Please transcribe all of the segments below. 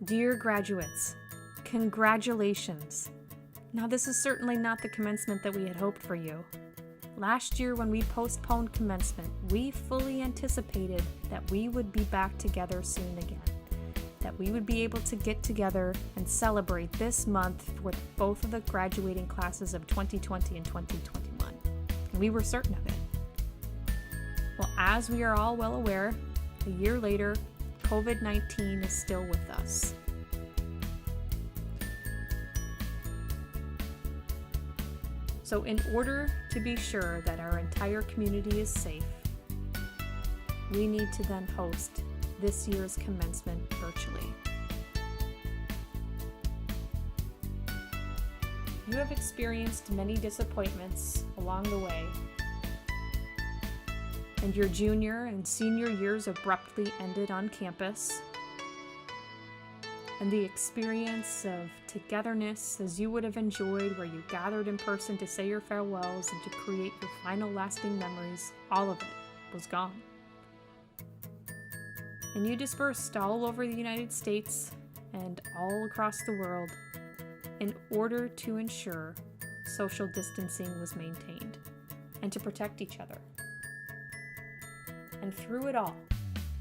Dear graduates, congratulations. Now, this is certainly not the commencement that we had hoped for you. Last year, when we postponed commencement, we fully anticipated that we would be back together soon again, that we would be able to get together and celebrate this month with both of the graduating classes of 2020 and 2021. And we were certain of it. Well, as we are all well aware, a year later, COVID-19 is still with us. So in order to be sure that our entire community is safe, we need to then host this year's commencement virtually. You have experienced many disappointments along the way, and your junior and senior years abruptly ended on campus, and the experience of togetherness as you would have enjoyed, where you gathered in person to say your farewells and to create your final lasting memories, all of it was gone. And you dispersed all over the United States and all across the world in order to ensure social distancing was maintained and to protect each other. And through it all,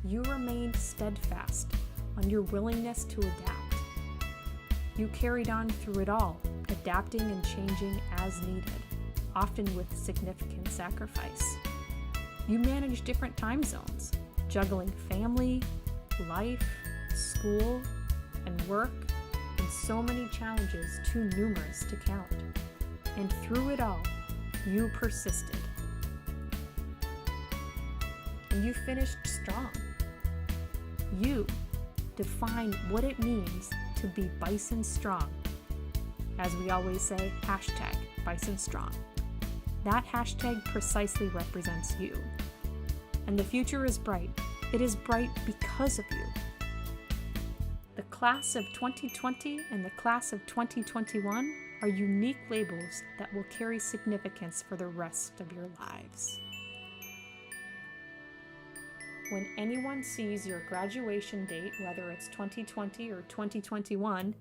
you remained steadfast on your willingness to adapt. You carried on through it all, adapting and changing as needed, often with significant sacrifice. You managed different time zones, juggling family, life, school, and work, and so many challenges too numerous to count. And through it all, you persisted. And you finished strong. You define what it means to be bison strong. As we always say, hashtag bison strong. That hashtag precisely represents you. And the future is bright. It is bright because of you. The class of 2020 and the class of 2021 are unique labels that will carry significance for the rest of your lives. When anyone sees your graduation date, whether it's 2020 or 2021,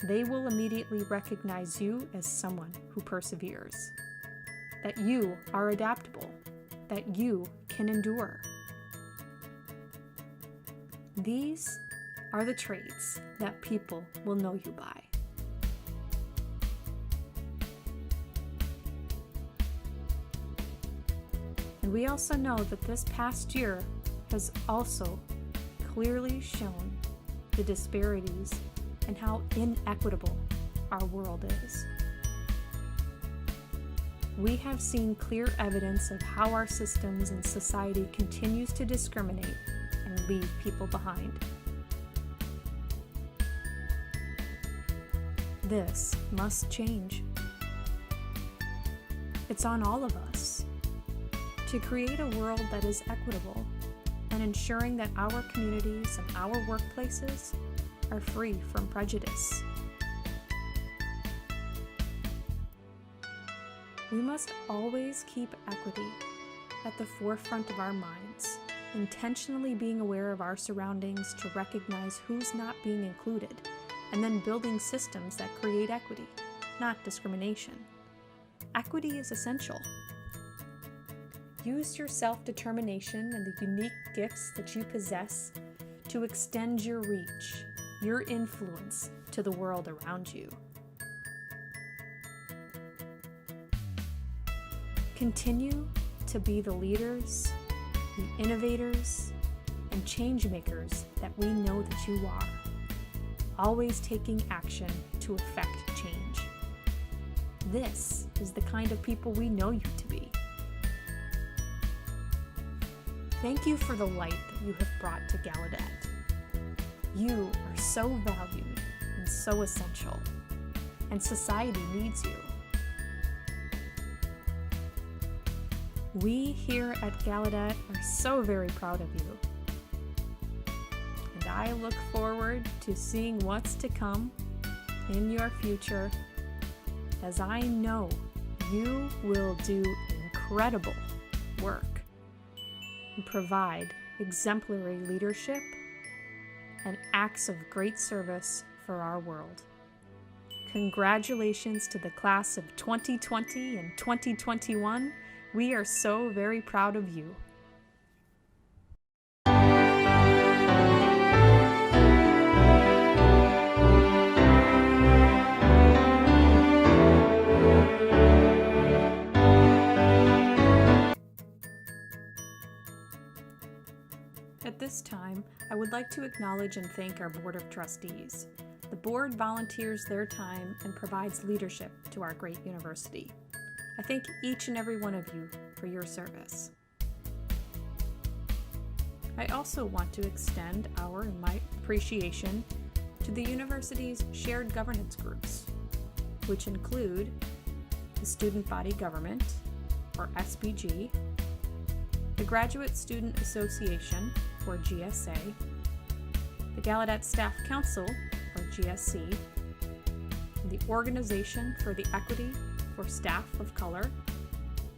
they will immediately recognize you as someone who perseveres, that you are adaptable, that you can endure. These are the traits that people will know you by. And we also know that this past year has also clearly shown the disparities and how inequitable our world is. We have seen clear evidence of how our systems and society continues to discriminate and leave people behind. This must change. It's on all of us to create a world that is equitable and ensuring that our communities and our workplaces are free from prejudice. We must always keep equity at the forefront of our minds, intentionally being aware of our surroundings to recognize who's not being included, and then building systems that create equity, not discrimination. Equity is essential. Use your self-determination and the unique gifts that you possess to extend your reach, your influence to the world around you. Continue to be the leaders, the innovators, and change makers that we know that you are, always taking action to effect change. This is the kind of people we know you to be. Thank you for the light that you have brought to Gallaudet. You are so valued and so essential, and society needs you. We here at Gallaudet are so very proud of you, and I look forward to seeing what's to come in your future, as I know you will do incredible work and provide exemplary leadership and acts of great service for our world. Congratulations to the class of 2020 and 2021. We are so very proud of you. At this time, I would like to acknowledge and thank our Board of Trustees. The board volunteers their time and provides leadership to our great university. I thank each and every one of you for your service. I also want to extend my appreciation to the university's shared governance groups, which include the Student Body Government, or SBG, the Graduate Student Association, or GSA, the Gallaudet Staff Council, or GSC, the Organization for the Equity for Staff of Color,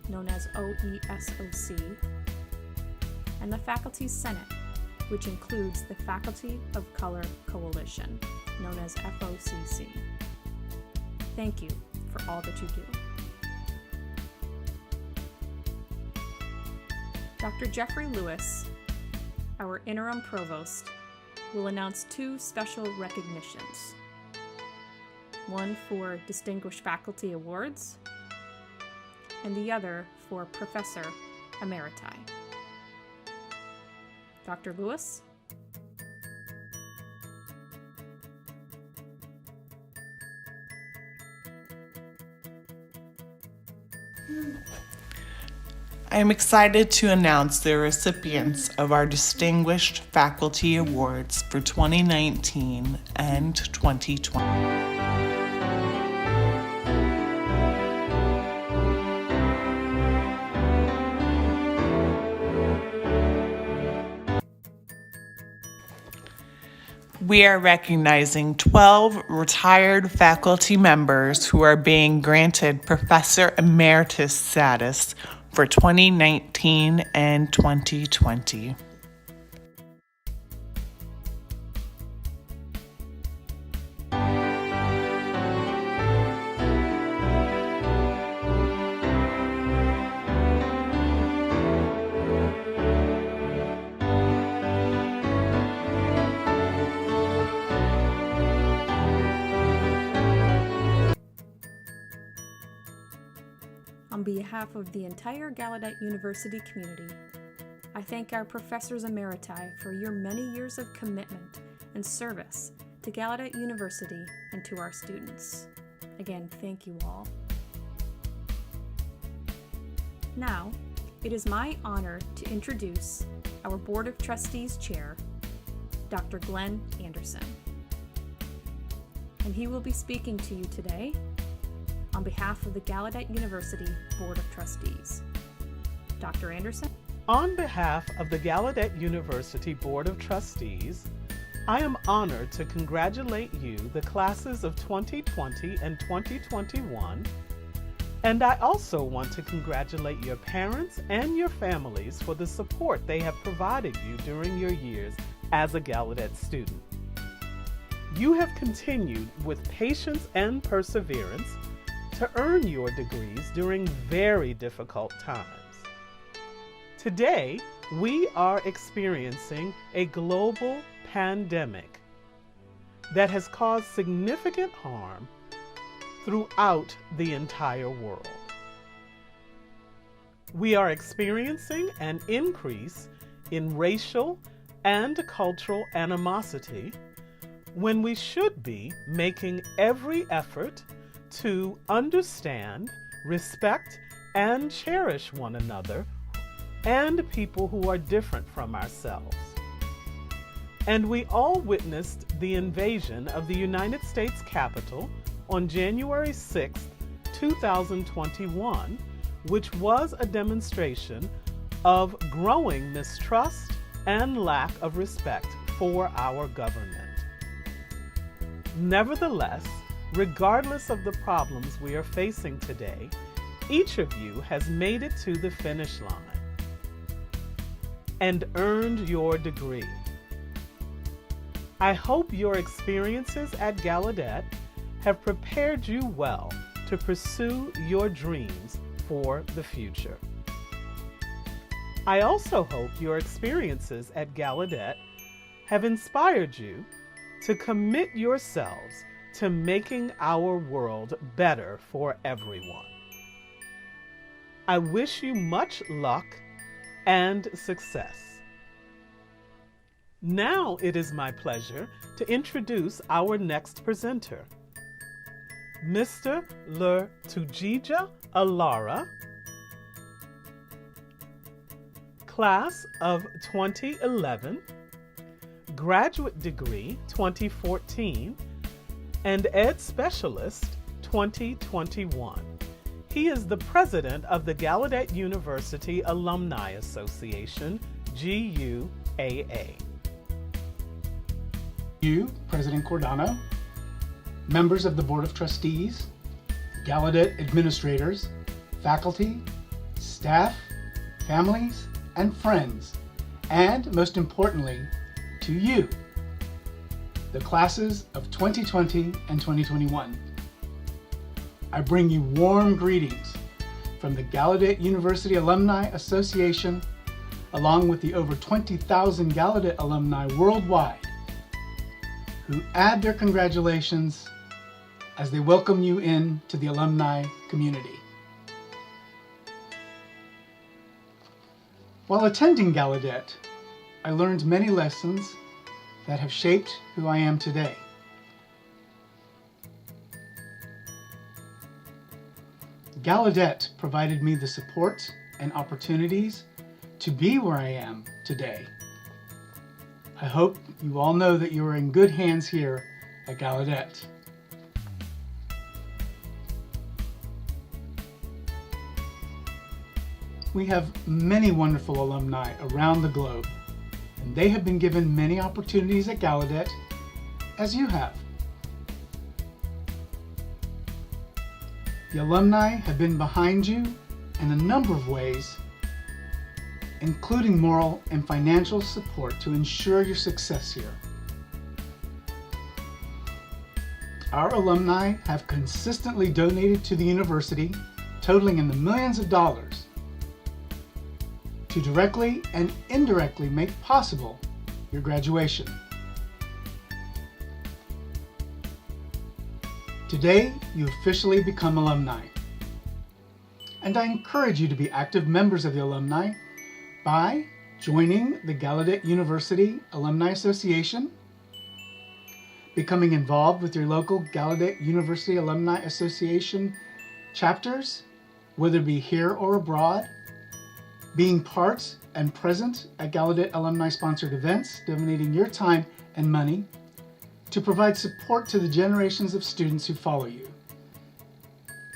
known as OESOC, and the Faculty Senate, which includes the Faculty of Color Coalition, known as FOCC. Thank you for all that you do. Dr. Jeffrey Lewis, our interim provost, will announce two special recognitions. One for Distinguished Faculty Awards, and the other for Professor Emeriti. Dr. Lewis? I am excited to announce the recipients of our Distinguished Faculty Awards for 2019 and 2020. We are recognizing 12 retired faculty members who are being granted Professor Emeritus status for 2019 and 2020. On behalf of the entire Gallaudet University community, I thank our Professors Emeriti for your many years of commitment and service to Gallaudet University and to our students. Again, thank you all. Now, it is my honor to introduce our Board of Trustees Chair, Dr. Glenn Anderson. And he will be speaking to you today on behalf of the Gallaudet University Board of Trustees. Dr. Anderson? On behalf of the Gallaudet University Board of Trustees, I am honored to congratulate you, the classes of 2020 and 2021, and I also want to congratulate your parents and your families for the support they have provided you during your years as a Gallaudet student. You have continued with patience and perseverance to earn your degrees during very difficult times. Today, we are experiencing a global pandemic that has caused significant harm throughout the entire world. We are experiencing an increase in racial and cultural animosity when we should be making every effort to understand, respect, and cherish one another and people who are different from ourselves. And we all witnessed the invasion of the United States Capitol on January 6, 2021, which was a demonstration of growing mistrust and lack of respect for our government. Nevertheless, regardless of the problems we are facing today, each of you has made it to the finish line and earned your degree. I hope your experiences at Gallaudet have prepared you well to pursue your dreams for the future. I also hope your experiences at Gallaudet have inspired you to commit yourselves to making our world better for everyone. I wish you much luck and success. Now it is my pleasure to introduce our next presenter, Mr. Le Tujija Alara, Class of 2011, Graduate Degree 2014, and Ed Specialist 2021. He is the president of the Gallaudet University Alumni Association, GUAA. You, President Cordano, members of the Board of Trustees, Gallaudet administrators, faculty, staff, families, and friends, and most importantly, to you, the classes of 2020 and 2021. I bring you warm greetings from the Gallaudet University Alumni Association, along with the over 20,000 Gallaudet alumni worldwide, who add their congratulations as they welcome you in to the alumni community. While attending Gallaudet, I learned many lessons that have shaped who I am today. Gallaudet provided me the support and opportunities to be where I am today. I hope you all know that you are in good hands here at Gallaudet. We have many wonderful alumni around the globe, and they have been given many opportunities at Gallaudet, as you have. The alumni have been behind you in a number of ways, including moral and financial support to ensure your success here. Our alumni have consistently donated to the university, totaling in the millions of dollars, to directly and indirectly make possible your graduation. Today, you officially become alumni. And I encourage you to be active members of the alumni by joining the Gallaudet University Alumni Association, becoming involved with your local Gallaudet University Alumni Association chapters, whether it be here or abroad, being part and present at Gallaudet alumni-sponsored events, donating your time and money to provide support to the generations of students who follow you.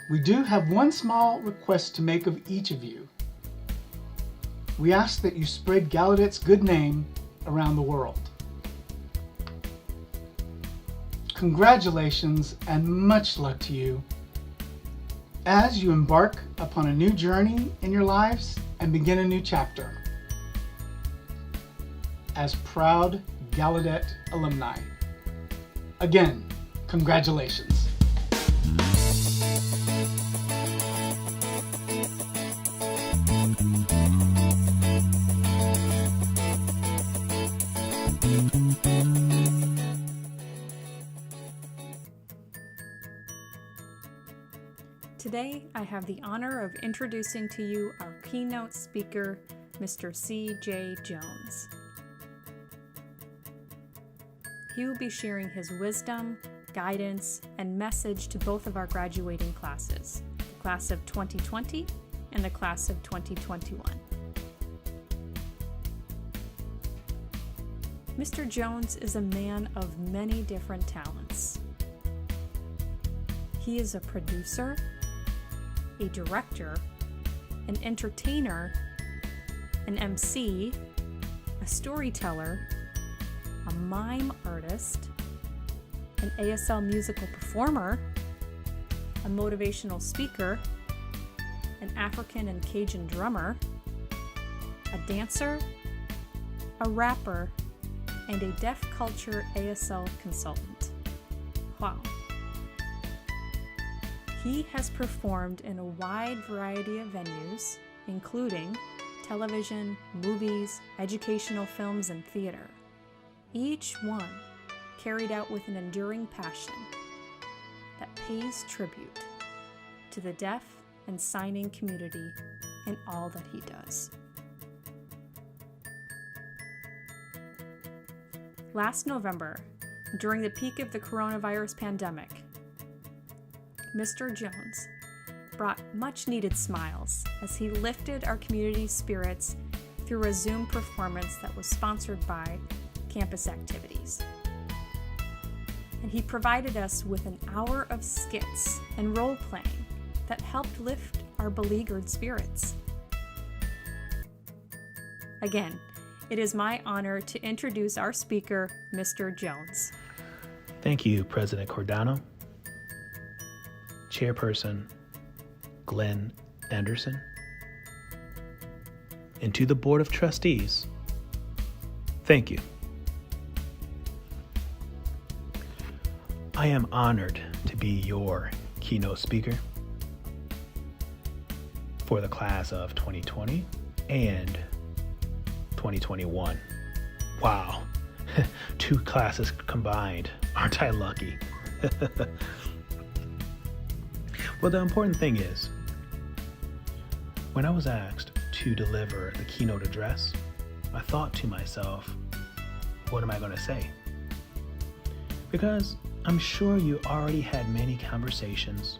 We do have one small request to make of each of you. We ask that you spread Gallaudet's good name around the world. Congratulations and much luck to you as you embark upon a new journey in your lives and begin a new chapter. As proud Gallaudet alumni. Again, congratulations. Today, I have the honor of introducing to you our keynote speaker, Mr. C.J. Jones. He will be sharing his wisdom, guidance, and message to both of our graduating classes, the class of 2020 and the class of 2021. Mr. Jones is a man of many different talents. He is a producer, a director, an entertainer, an MC, a storyteller, a mime artist, an ASL musical performer, a motivational speaker, an African and Cajun drummer, a dancer, a rapper, and a deaf culture ASL consultant. Wow. He has performed in a wide variety of venues, including television, movies, educational films, and theater. Each one carried out with an enduring passion that pays tribute to the deaf and signing community in all that he does. Last November, during the peak of the coronavirus pandemic, Mr. Jones brought much-needed smiles as he lifted our community's spirits through a Zoom performance that was sponsored by Campus Activities. And he provided us with an hour of skits and role-playing that helped lift our beleaguered spirits. Again, it is my honor to introduce our speaker, Mr. Jones. Thank you, President Cordano, Chairperson Glenn Anderson, and to the Board of Trustees, thank you. I am honored to be your keynote speaker for the class of 2020 and 2021. Wow, 2 classes combined. Aren't I lucky? Well, the important thing is, when I was asked to deliver the keynote address, I thought to myself, what am I going to say? Because I'm sure you already had many conversations,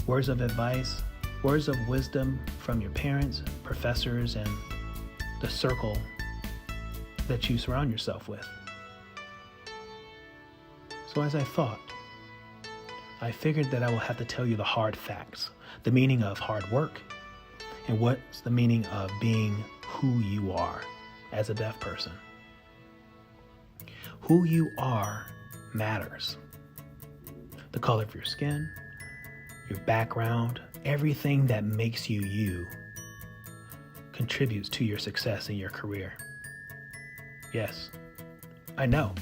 words of advice, words of wisdom from your parents, professors, and the circle that you surround yourself with. So as I thought, I figured that I will have to tell you the hard facts, the meaning of hard work, and what's the meaning of being who you are as a deaf person. Who you are matters. The color of your skin, your background, everything that makes you you contributes to your success in your career. Yes, I know.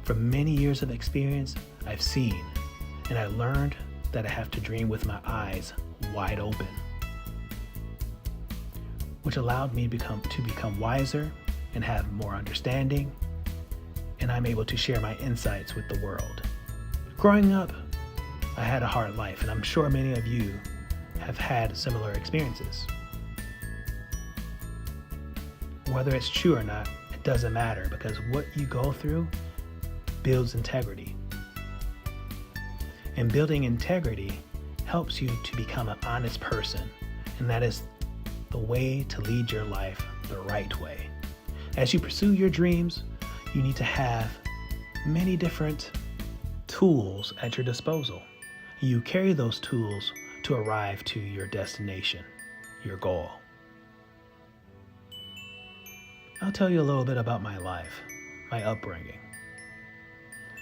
From many years of experience, I've seen and I learned that I have to dream with my eyes wide open, which allowed me to become wiser and have more understanding, and I'm able to share my insights with the world. Growing up, I had a hard life, and I'm sure many of you have had similar experiences. Whether it's true or not, it doesn't matter, because what you go through builds integrity. And building integrity helps you to become an honest person, and that is the way to lead your life the right way. As you pursue your dreams, you need to have many different tools at your disposal. You carry those tools to arrive to your destination, your goal. I'll tell you a little bit about my life, my upbringing.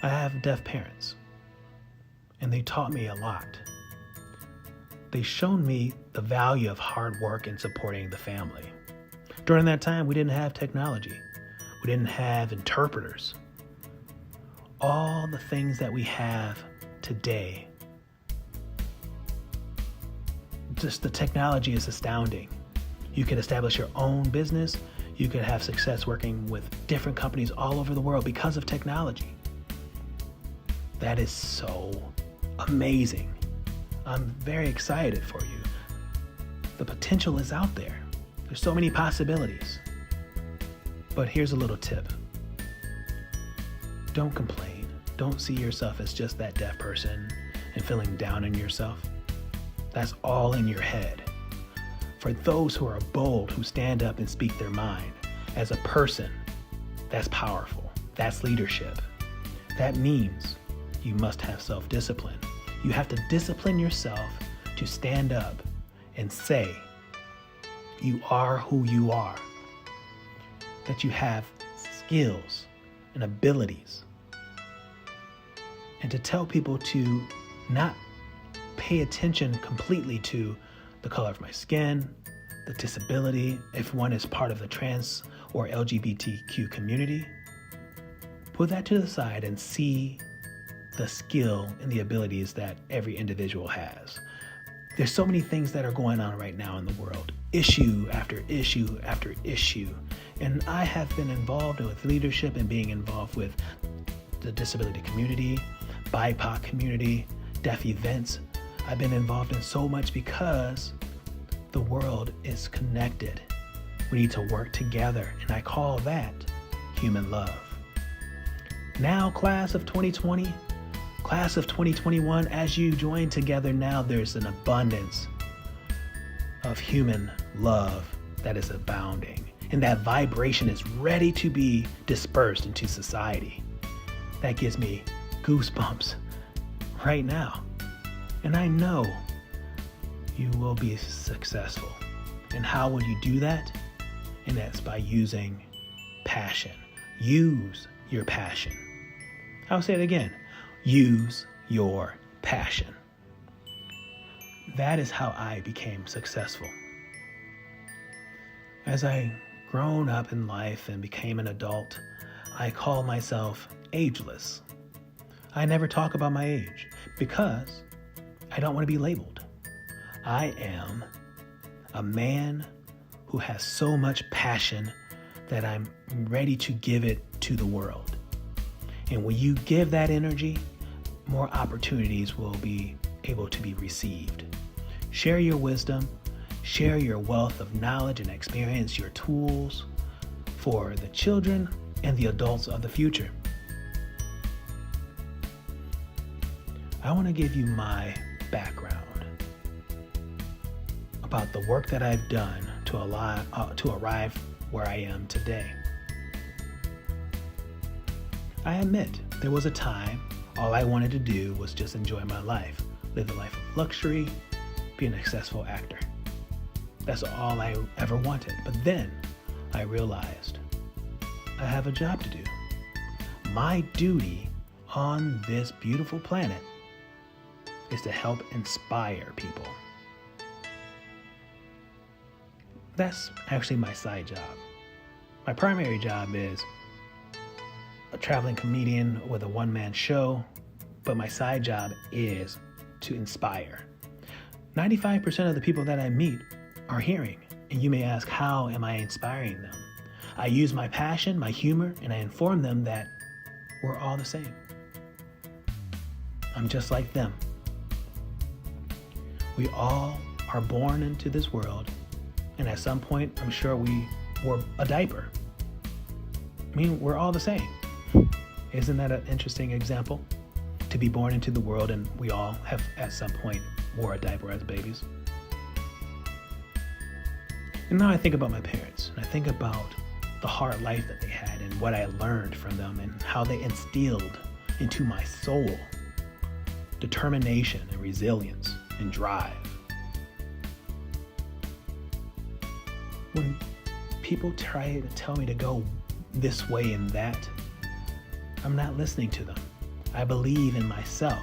I have deaf parents, and they taught me a lot. They showed me the value of hard work and supporting the family. During that time, we didn't have technology. We didn't have interpreters. All the things that we have today, just the technology is astounding. You can establish your own business. You can have success working with different companies all over the world because of technology. That is so amazing. I'm very excited for you. The potential is out there. There's so many possibilities. But here's a little tip. Don't complain. Don't see yourself as just that deaf person and feeling down on yourself. That's all in your head. For those who are bold, who stand up and speak their mind, as a person, that's powerful. That's leadership. That means you must have self-discipline. You have to discipline yourself to stand up and say, you are who you are. That you have skills and abilities. And to tell people to not pay attention completely to the color of my skin, the disability, if one is part of the trans or LGBTQ community, put that to the side and see the skill and the abilities that every individual has. There's so many things that are going on right now in the world, issue after issue after issue. And I have been involved with leadership and being involved with the disability community, BIPOC community, deaf events. I've been involved in so much because the world is connected. We need to work together, and I call that human love. Now, class of 2020, class of 2021, as you join together now, there's an abundance of human love that is abounding, and that vibration is ready to be dispersed into society. That gives me goosebumps right now. And I know you will be successful. And how will you do that? And that's by using passion. Use your passion. I'll say it again. Use your passion. That is how I became successful. As I grown up in life and became an adult, I call myself ageless. I never talk about my age because I don't want to be labeled. I am a man who has so much passion that I'm ready to give it to the world. And when you give that energy, more opportunities will be able to be received. Share your wisdom, share your wealth of knowledge and experience, your tools for the children and the adults of the future. I want to give you my background about the work that I've done to arrive where I am today. I admit there was a time all I wanted to do was just enjoy my life, live a life of luxury, be a successful actor. That's all I ever wanted. But then I realized I have a job to do. My duty on this beautiful planet is to help inspire people. That's actually my side job. My primary job is a traveling comedian with a one-man show, but my side job is to inspire. 95% of the people that I meet are hearing, and you may ask, how am I inspiring them? I use my passion, my humor, and I inform them that we're all the same. I'm just like them. We all are born into this world, and at some point, I'm sure we wore a diaper. I mean, we're all the same. Isn't that an interesting example? To be born into the world and we all have at some point wore a diaper as babies. And now I think about my parents, and I think about the hard life that they had and what I learned from them and how they instilled into my soul determination and resilience and drive. When people try to tell me to go this way and that, I'm not listening to them. I believe in myself.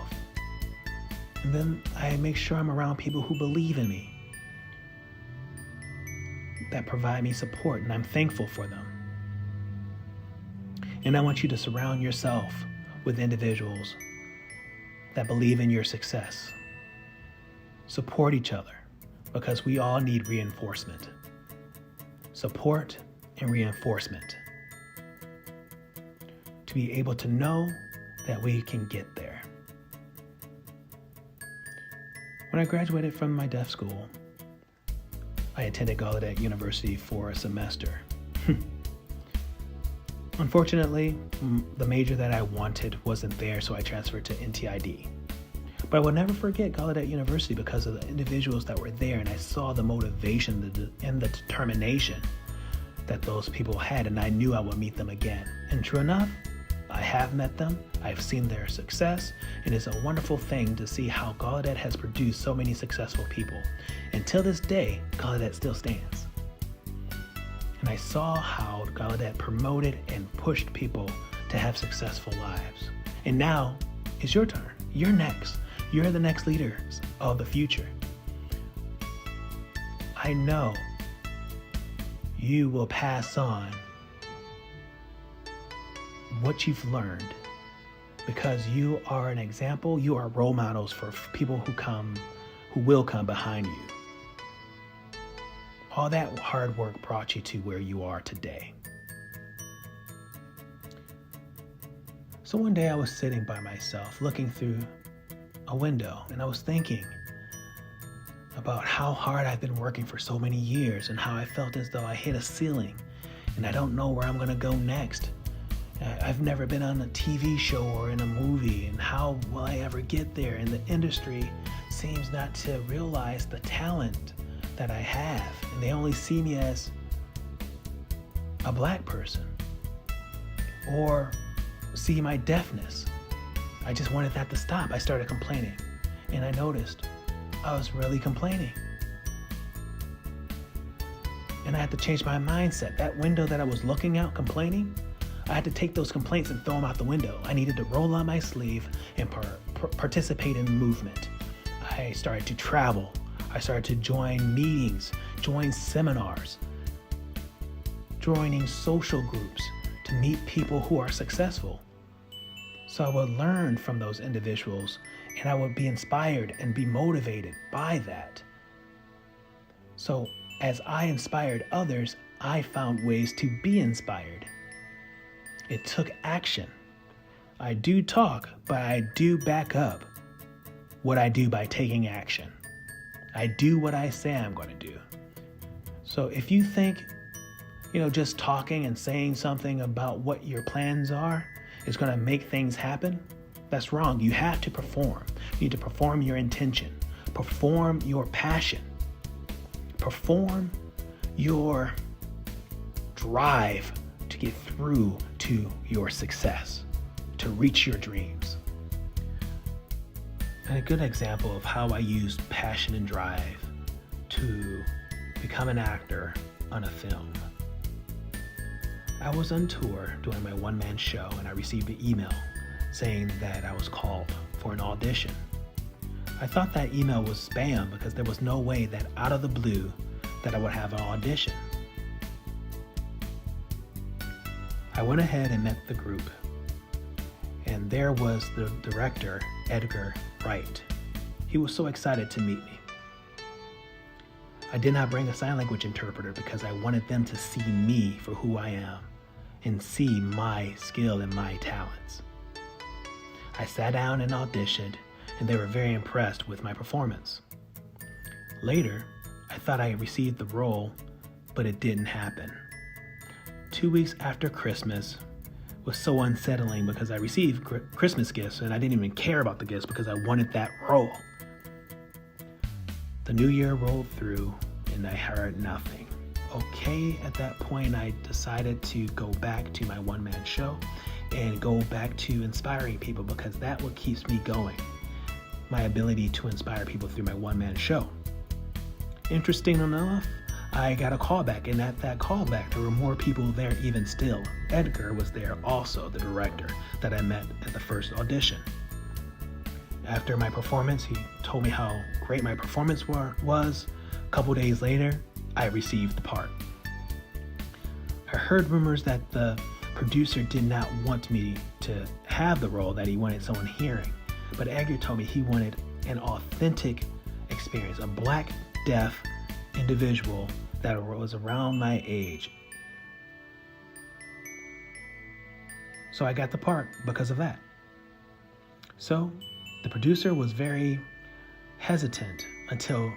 And then I make sure I'm around people who believe in me, that provide me support, and I'm thankful for them. And I want you to surround yourself with individuals that believe in your success. Support each other, because we all need reinforcement. Support and reinforcement to be able to know that we can get there. When I graduated from my deaf school, I attended Gallaudet University for a semester. Unfortunately, the major that I wanted wasn't there, so I transferred to NTID. But I will never forget Gallaudet University because of the individuals that were there, and I saw the motivation and the determination that those people had, and I knew I would meet them again. And true enough, I have met them, I've seen their success, and it's a wonderful thing to see how Gallaudet has produced so many successful people. Until this day, Gallaudet still stands. And I saw how Gallaudet promoted and pushed people to have successful lives. And now, it's your turn. You're next. You're the next leaders of the future. I know you will pass on what you've learned, because you are an example, you are role models for people who will come behind you. All that hard work brought you to where you are today. So one day I was sitting by myself looking through a window, and I was thinking about how hard I've been working for so many years and how I felt as though I hit a ceiling and I don't know where I'm going to go next. I've never been on a TV show or in a movie, and how will I ever get there? And the industry seems not to realize the talent that I have, and they only see me as a black person or see my deafness. I just wanted that to stop. I started complaining, and I noticed I was really complaining. And I had to change my mindset. That window that I was looking out complaining, I had to take those complaints and throw them out the window. I needed to roll on my sleeve and participate in the movement. I started to travel. I started to join meetings, join seminars, joining social groups to meet people who are successful. So I would learn from those individuals, and I would be inspired and be motivated by that. So as I inspired others, I found ways to be inspired. It took action. I do talk, but I do back up what I do by taking action. I do what I say I'm going to do. So if you think, just talking and saying something about what your plans are is going to make things happen, that's wrong. You have to perform. You need to perform your intention, perform your passion, perform your drive to get through to your success, to reach your dreams. And a good example of how I used passion and drive to become an actor on a film. I was on tour doing my one-man show, and I received an email saying that I was called for an audition. I thought that email was spam because there was no way that out of the blue that I would have an audition. I went ahead and met the group, and there was the director, Edgar Wright. He was so excited to meet me. I did not bring a sign language interpreter because I wanted them to see me for who I am and see my skill and my talents. I sat down and auditioned, and they were very impressed with my performance. Later, I thought I received the role, but it didn't happen. 2 weeks after Christmas was so unsettling because I received Christmas gifts and I didn't even care about the gifts because I wanted that role. The new year rolled through and I heard nothing. Okay, at that point I decided to go back to my one-man show and go back to inspiring people because that's what keeps me going. My ability to inspire people through my one-man show. Interesting enough, I got a callback, and at that callback, there were more people there even still. Edgar was there also, the director that I met at the first audition. After my performance, he told me how great my performance was. A couple days later, I received the part. I heard rumors that the producer did not want me to have the role, that he wanted someone hearing. But Edgar told me he wanted an authentic experience, a black, deaf individual that was around my age. So I got the part because of that. So the producer was very hesitant until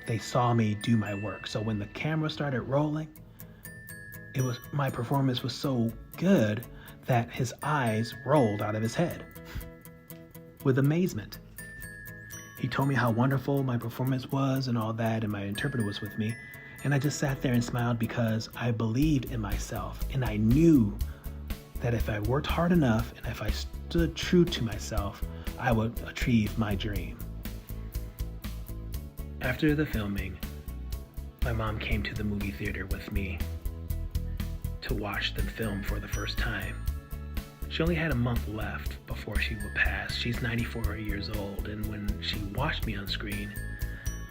they saw me do my work. So when the camera started rolling, my performance was so good that his eyes rolled out of his head with amazement. He told me how wonderful my performance was and all that, and my interpreter was with me. And I just sat there and smiled because I believed in myself. And I knew that if I worked hard enough and if I stood true to myself, I would achieve my dream. After the filming, my mom came to the movie theater with me to watch the film for the first time. She only had a month left before she would pass. She's 94 years old, and when she watched me on screen,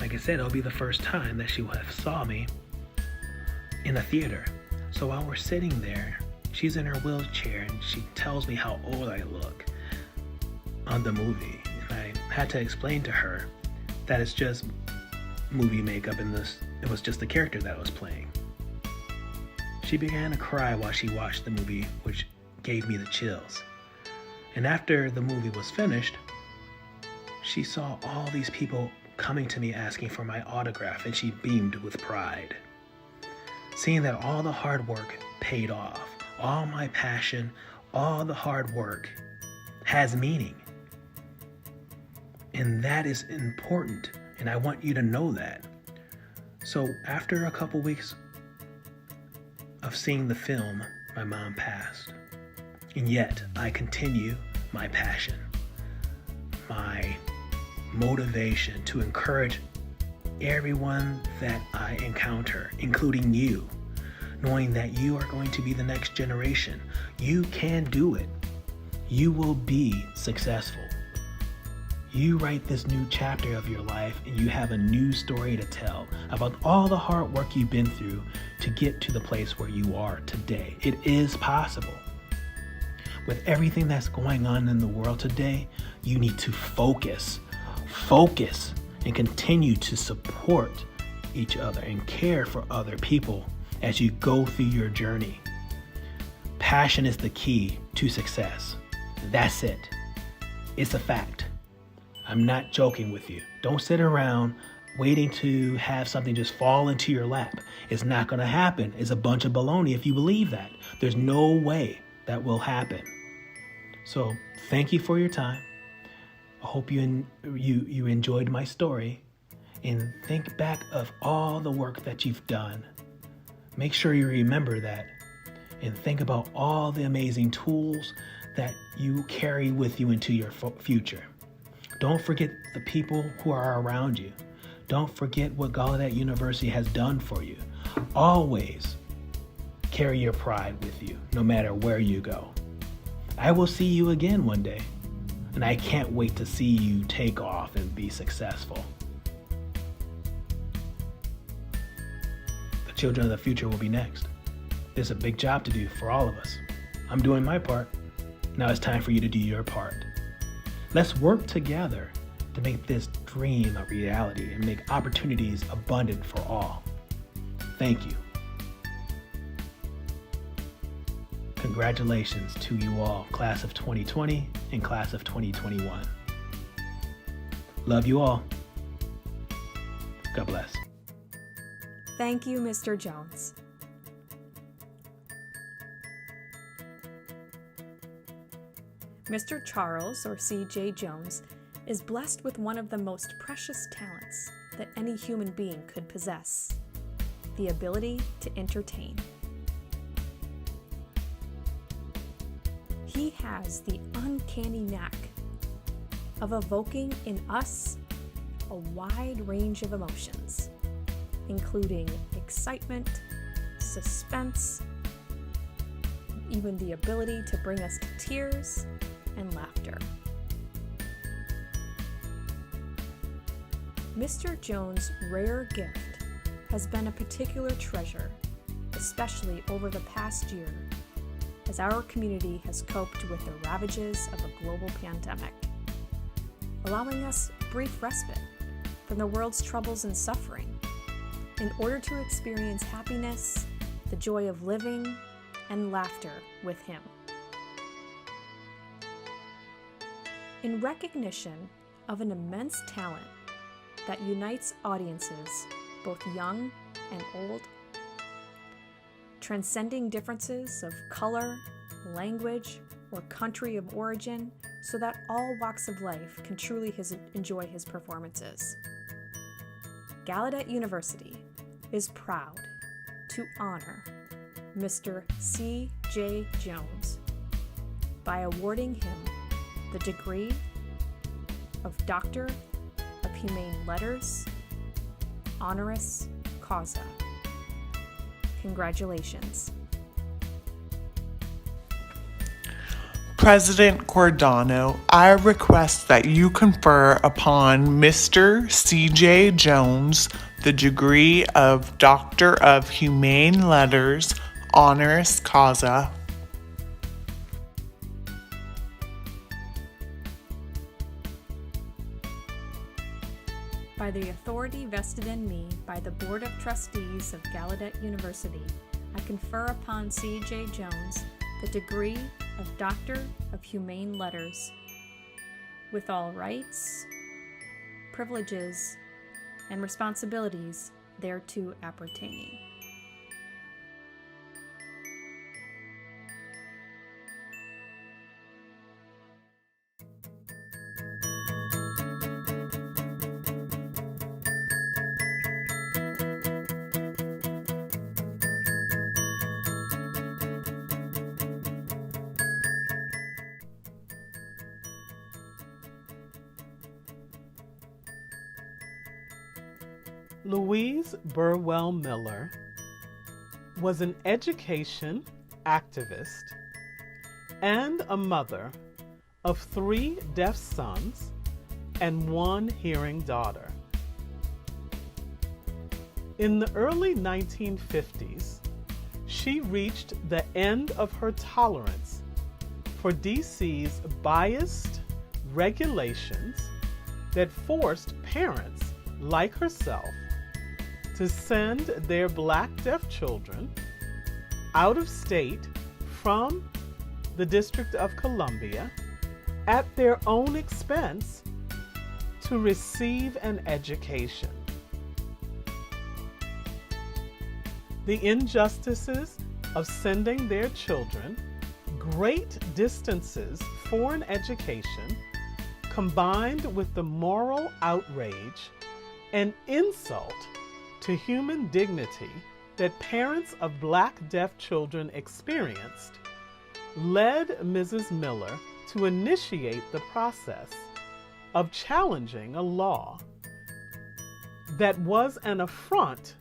like I said, it'll be the first time that she will have saw me in a theater. So while we're sitting there She's in her wheelchair and she tells me how old I look on the movie. And I had to explain to her that it's just movie makeup and it was just the character that I was playing. She began to cry while she watched the movie, which gave me the chills. And after the movie was finished, she saw all these people coming to me asking for my autograph, and she beamed with pride. Seeing that all the hard work paid off, all my passion, all the hard work has meaning. And that is important, and I want you to know that. So after a couple weeks of seeing the film, my mom passed. And yet I continue my passion, my motivation to encourage everyone that I encounter, including you, knowing that you are going to be the next generation. You can do it. You will be successful. You write this new chapter of your life and you have a new story to tell about all the hard work you've been through to get to the place where you are today. It is possible. With everything that's going on in the world today, you need to focus, and continue to support each other and care for other people as you go through your journey. Passion is the key to success. That's it. It's a fact. I'm not joking with you. Don't sit around waiting to have something just fall into your lap. It's not going to happen. It's a bunch of baloney if you believe that. There's no way that will happen. So thank you for your time. I hope you enjoyed my story, and think back of all the work that you've done. Make sure you remember that, and think about all the amazing tools that you carry with you into your future. Don't forget the people who are around you. Don't forget what Gallaudet University has done for you. Always carry your pride with you, no matter where you go. I will see you again one day, and I can't wait to see you take off and be successful. The children of the future will be next. There's a big job to do for all of us. I'm doing my part. Now it's time for you to do your part. Let's work together to make this dream a reality and make opportunities abundant for all. Thank you. Congratulations to you all, class of 2020 and class of 2021. Love you all. God bless. Thank you, Mr. Jones. Mr. Charles, or C.J. Jones, is blessed with one of the most precious talents that any human being could possess: the ability to entertain. He has the uncanny knack of evoking in us a wide range of emotions, including excitement, suspense, even the ability to bring us to tears and laughter. Mr. Jones' rare gift has been a particular treasure, especially over the past year, as our community has coped with the ravages of a global pandemic, allowing us brief respite from the world's troubles and suffering in order to experience happiness, the joy of living, and laughter with him. In recognition of an immense talent that unites audiences, both young and old, transcending differences of color, language, or country of origin, so that all walks of life can truly enjoy his performances. Gallaudet University is proud to honor Mr. C.J. Jones by awarding him the degree of Doctor of Humane Letters, honoris causa. Congratulations. President Cordano, I request that you confer upon Mr. C.J. Jones the degree of Doctor of Humane Letters, honoris causa, authority vested in me by the Board of Trustees of Gallaudet University, I confer upon C.J. Jones the degree of Doctor of Humane Letters, with all rights, privileges, and responsibilities thereto appertaining. Louise Burwell Miller was an education activist and a mother of 3 deaf sons and 1 hearing daughter. In the early 1950s, she reached the end of her tolerance for DC's biased regulations that forced parents like herself to send their Black deaf children out of state from the District of Columbia at their own expense to receive an education. The injustices of sending their children great distances for an education, combined with the moral outrage and insult to human dignity that parents of Black deaf children experienced, led Mrs. Miller to initiate the process of challenging a law that was an affront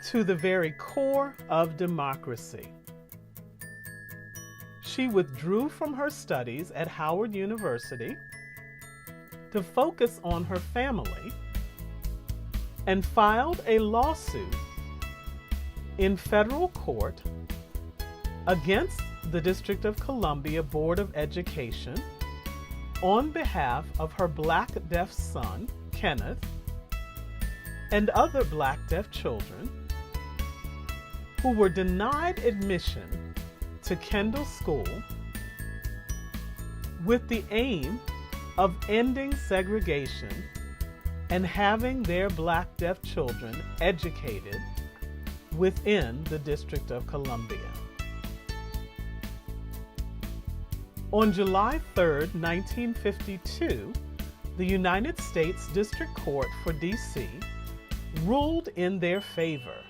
to the very core of democracy. She withdrew from her studies at Howard University to focus on her family and filed a lawsuit in federal court against the District of Columbia Board of Education on behalf of her Black deaf son, Kenneth, and other Black deaf children who were denied admission to Kendall School with the aim of ending segregation and having their Black deaf children educated within the District of Columbia. On July 3, 1952, the United States District Court for D.C. ruled in their favor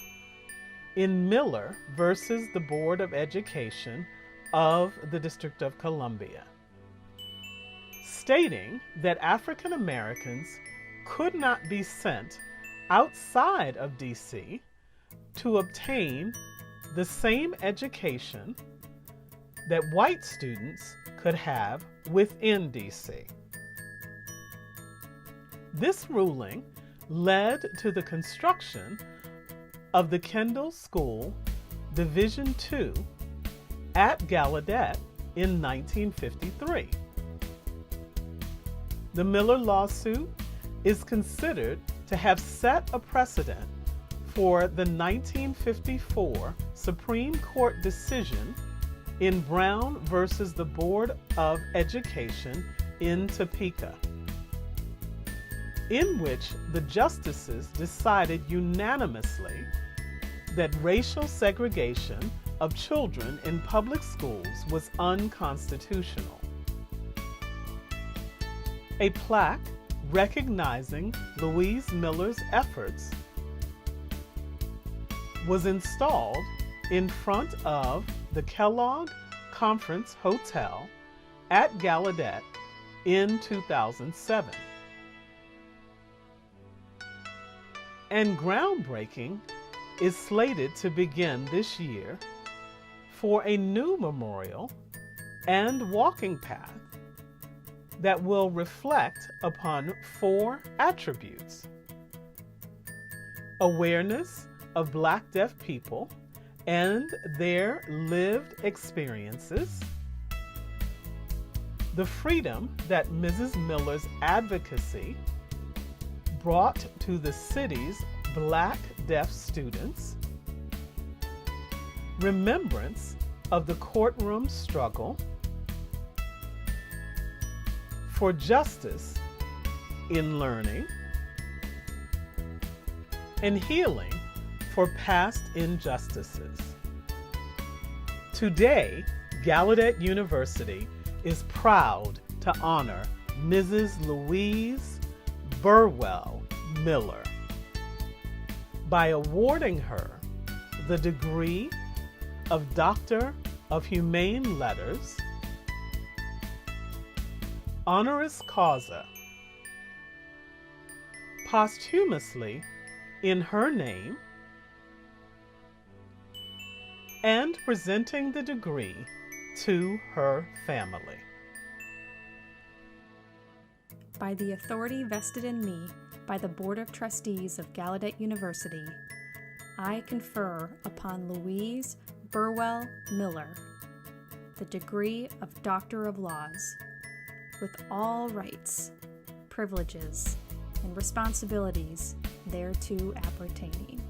in Miller versus the Board of Education of the District of Columbia, stating that African Americans could not be sent outside of D.C. to obtain the same education that white students could have within D.C. This ruling led to the construction of the Kendall School Division II at Gallaudet in 1953. The Miller lawsuit is considered to have set a precedent for the 1954 Supreme Court decision in Brown versus the Board of Education in Topeka, in which the justices decided unanimously that racial segregation of children in public schools was unconstitutional. A plaque recognizing Louise Miller's efforts was installed in front of the Kellogg Conference Hotel at Gallaudet in 2007. And groundbreaking is slated to begin this year for a new memorial and walking path that will reflect upon 4 attributes: awareness of Black deaf people and their lived experiences, the freedom that Mrs. Miller's advocacy brought to the city's Black deaf students, remembrance of the courtroom struggle for justice in learning, and healing for past injustices. Today, Gallaudet University is proud to honor Mrs. Louise Burwell Miller by awarding her the degree of Doctor of Humane Letters, honoris causa, posthumously in her name, and presenting the degree to her family. By the authority vested in me by the Board of Trustees of Gallaudet University, I confer upon Louise Burwell Miller the degree of Doctor of Laws, with all rights, privileges, and responsibilities thereto appertaining.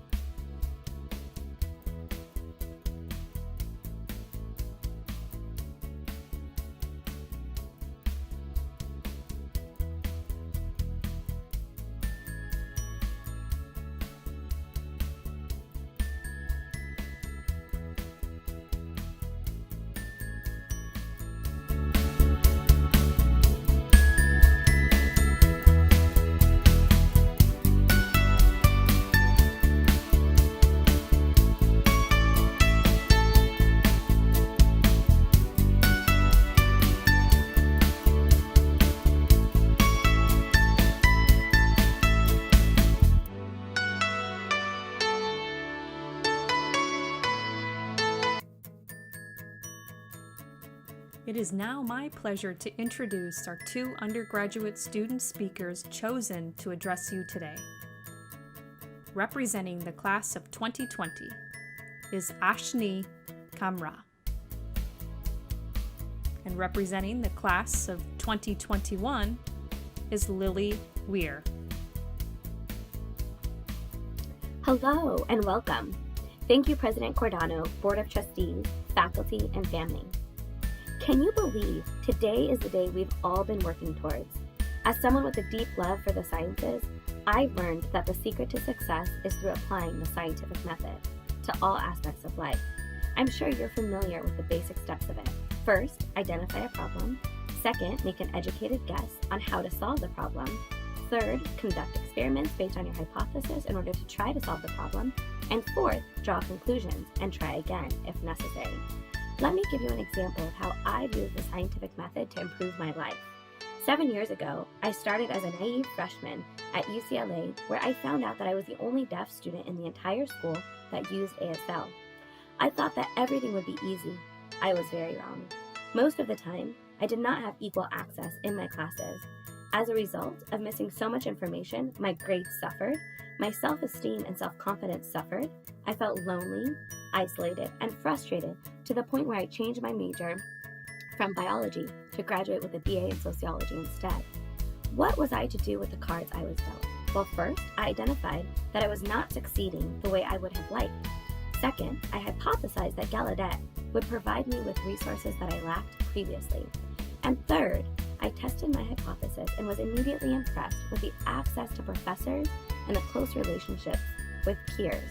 It is now my pleasure to introduce our two undergraduate student speakers chosen to address you today. Representing the class of 2020 is Ashni Kamra. And representing the class of 2021 is Lily Weir. Hello and welcome. Thank you, President Cordano, Board of Trustees, faculty, and family. Can you believe today is the day we've all been working towards? As someone with a deep love for the sciences, I've learned that the secret to success is through applying the scientific method to all aspects of life. I'm sure you're familiar with the basic steps of it. First, identify a problem. Second, make an educated guess on how to solve the problem. Third, conduct experiments based on your hypothesis in order to try to solve the problem. And fourth, draw conclusions and try again if necessary. Let me give you an example of how I've used the scientific method to improve my life. 7 years ago, I started as a naive freshman at UCLA, where I found out that I was the only deaf student in the entire school that used ASL. I thought that everything would be easy. I was very wrong. Most of the time, I did not have equal access in my classes. As a result of missing so much information, my grades suffered, my self-esteem and self-confidence suffered, I felt lonely, isolated, and frustrated to the point where I changed my major from biology to graduate with a BA in sociology instead. What was I to do with the cards I was dealt? Well, first, I identified that I was not succeeding the way I would have liked. Second, I hypothesized that Gallaudet would provide me with resources that I lacked previously. And third, I tested my hypothesis and was immediately impressed with the access to professors and the close relationships with peers.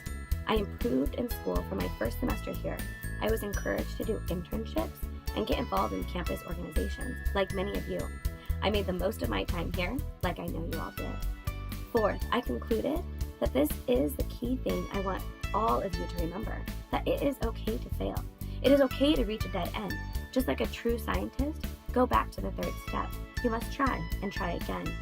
I improved in school for my first semester here. I was encouraged to do internships and get involved in campus organizations, like many of you. I made the most of my time here, like I know you all did. Fourth, I concluded that this is the key thing I want all of you to remember, that it is okay to fail. It is okay to reach a dead end. Just like a true scientist, go back to the third step. You must try and try again.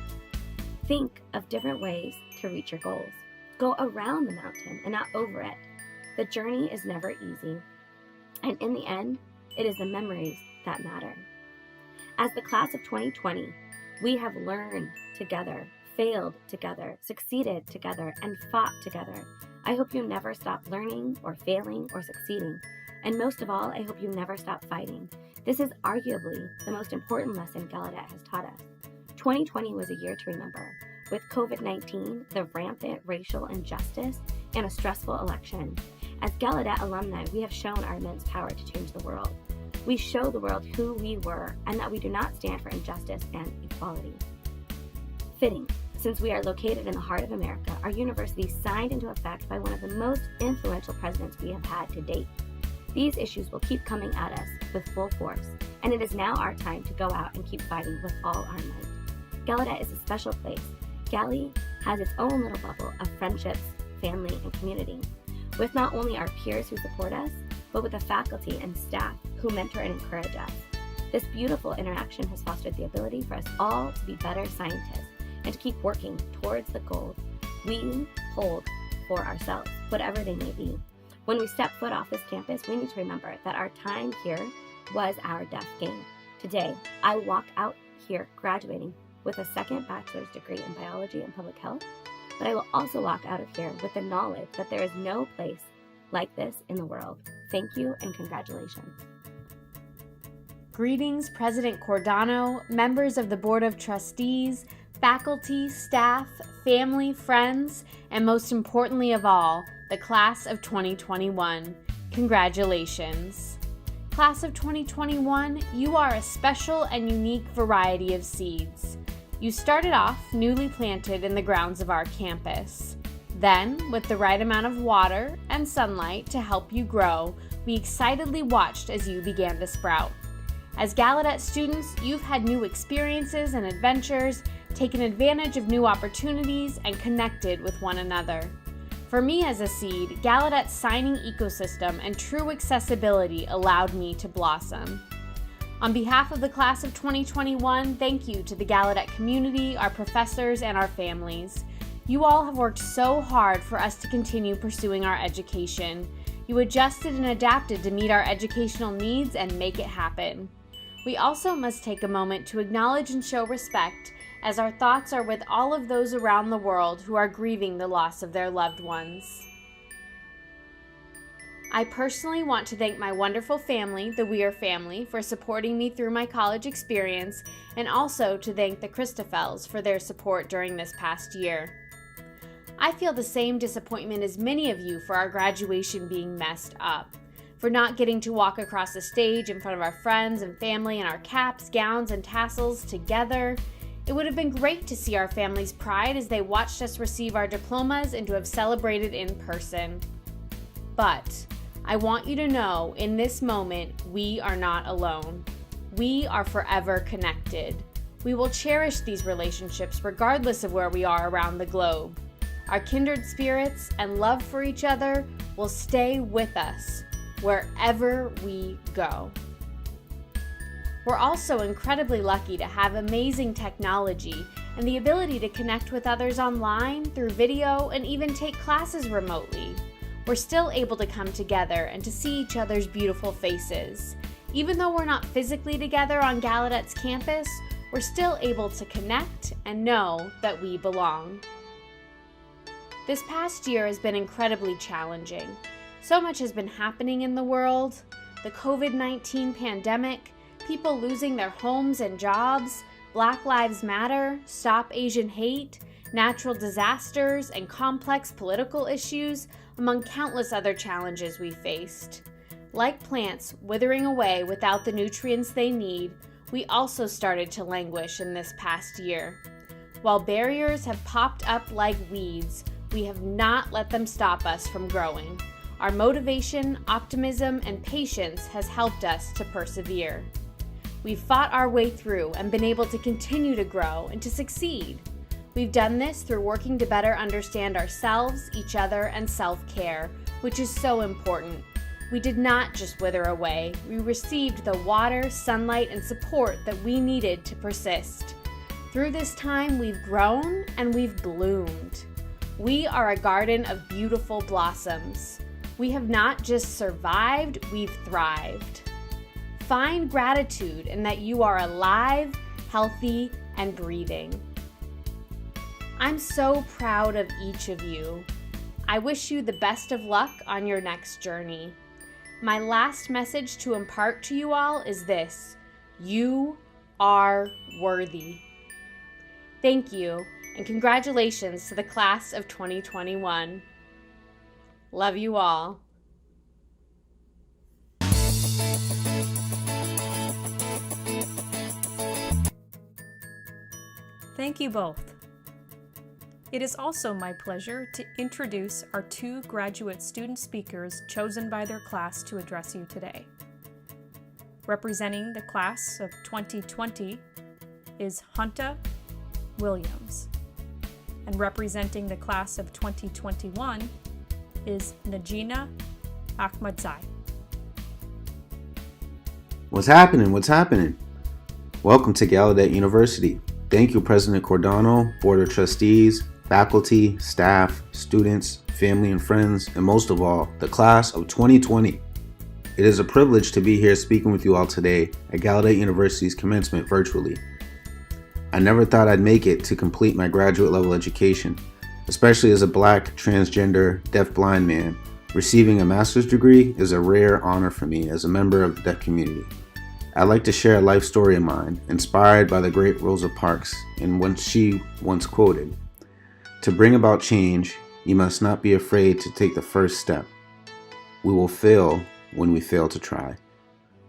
Think of different ways to reach your goals. Go around the mountain and not over it. The journey is never easy. And in the end, it is the memories that matter. As the class of 2020, we have learned together, failed together, succeeded together, and fought together. I hope you never stop learning or failing or succeeding. And most of all, I hope you never stop fighting. This is arguably the most important lesson Gallaudet has taught us. 2020 was a year to remember. with COVID-19, the rampant racial injustice, and a stressful election. As Gallaudet alumni, we have shown our immense power to change the world. We show the world who we were and that we do not stand for injustice and equality. Fitting, since we are located in the heart of America, our university signed into effect by one of the most influential presidents we have had to date. These issues will keep coming at us with full force, and it is now our time to go out and keep fighting with all our might. Gallaudet is a special place. Galley has its own little bubble of friendships, family, and community, with not only our peers who support us, but with the faculty and staff who mentor and encourage us. This beautiful interaction has fostered the ability for us all to be better scientists and to keep working towards the goals we hold for ourselves, whatever they may be. When we step foot off this campus, we need to remember that our time here was our death game. Today, I walk out here graduating with a second bachelor's degree in biology and public health, but I will also walk out of here with the knowledge that there is no place like this in the world. Thank you and congratulations. Greetings, President Cordano, members of the Board of Trustees, faculty, staff, family, friends, and most importantly of all, the class of 2021. Congratulations. Class of 2021, you are a special and unique variety of seeds. You started off newly planted in the grounds of our campus. Then, with the right amount of water and sunlight to help you grow, we excitedly watched as you began to sprout. As Gallaudet students, you've had new experiences and adventures, taken advantage of new opportunities, and connected with one another. For me as a seed, Gallaudet's signing ecosystem and true accessibility allowed me to blossom. On behalf of the class of 2021, thank you to the Gallaudet community, our professors, and our families. You all have worked so hard for us to continue pursuing our education. You adjusted and adapted to meet our educational needs and make it happen. We also must take a moment to acknowledge and show respect, as our thoughts are with all of those around the world who are grieving the loss of their loved ones. I personally want to thank my wonderful family, the Weir family, for supporting me through my college experience, and also to thank the Christophels for their support during this past year. I feel the same disappointment as many of you for our graduation being messed up, for not getting to walk across the stage in front of our friends and family in our caps, gowns, and tassels together. It would have been great to see our family's pride as they watched us receive our diplomas and to have celebrated in person. But I want you to know, in this moment, we are not alone. We are forever connected. We will cherish these relationships regardless of where we are around the globe. Our kindred spirits and love for each other will stay with us wherever we go. We're also incredibly lucky to have amazing technology and the ability to connect with others online, through video, and even take classes remotely. We're still able to come together and to see each other's beautiful faces. Even though we're not physically together on Gallaudet's campus, we're still able to connect and know that we belong. This past year has been incredibly challenging. So much has been happening in the world. The COVID-19 pandemic, people losing their homes and jobs, Black Lives Matter, Stop Asian Hate, natural disasters, and complex political issues, among countless other challenges we faced. Like plants withering away without the nutrients they need, we also started to languish in this past year. While barriers have popped up like weeds, we have not let them stop us from growing. Our motivation, optimism, and patience has helped us to persevere. We've fought our way through and been able to continue to grow and to succeed. We've done this through working to better understand ourselves, each other, and self-care, which is so important. We did not just wither away. We received the water, sunlight, and support that we needed to persist. Through this time, we've grown and we've bloomed. We are a garden of beautiful blossoms. We have not just survived, we've thrived. Find gratitude in that you are alive, healthy, and breathing. I'm so proud of each of you. I wish you the best of luck on your next journey. My last message to impart to you all is this: you are worthy. Thank you, and congratulations to the class of 2021. Love you all. Thank you both. It is also my pleasure to introduce our two graduate student speakers chosen by their class to address you today. Representing the class of 2020 is Hunta Williams, and representing the class of 2021 is Najina Ahmadzai. What's happening? Welcome to Gallaudet University. Thank you, President Cordano, Board of Trustees, faculty, staff, students, family and friends, and most of all, the class of 2020. It is a privilege to be here speaking with you all today at Gallaudet University's commencement virtually. I never thought I'd make it to complete my graduate level education, especially as a Black, transgender, deaf-blind man. Receiving a master's degree is a rare honor for me as a member of the deaf community. I'd like to share a life story of mine, inspired by the great Rosa Parks, in what she once quoted, "To bring about change, you must not be afraid to take the first step. We will fail when we fail to try."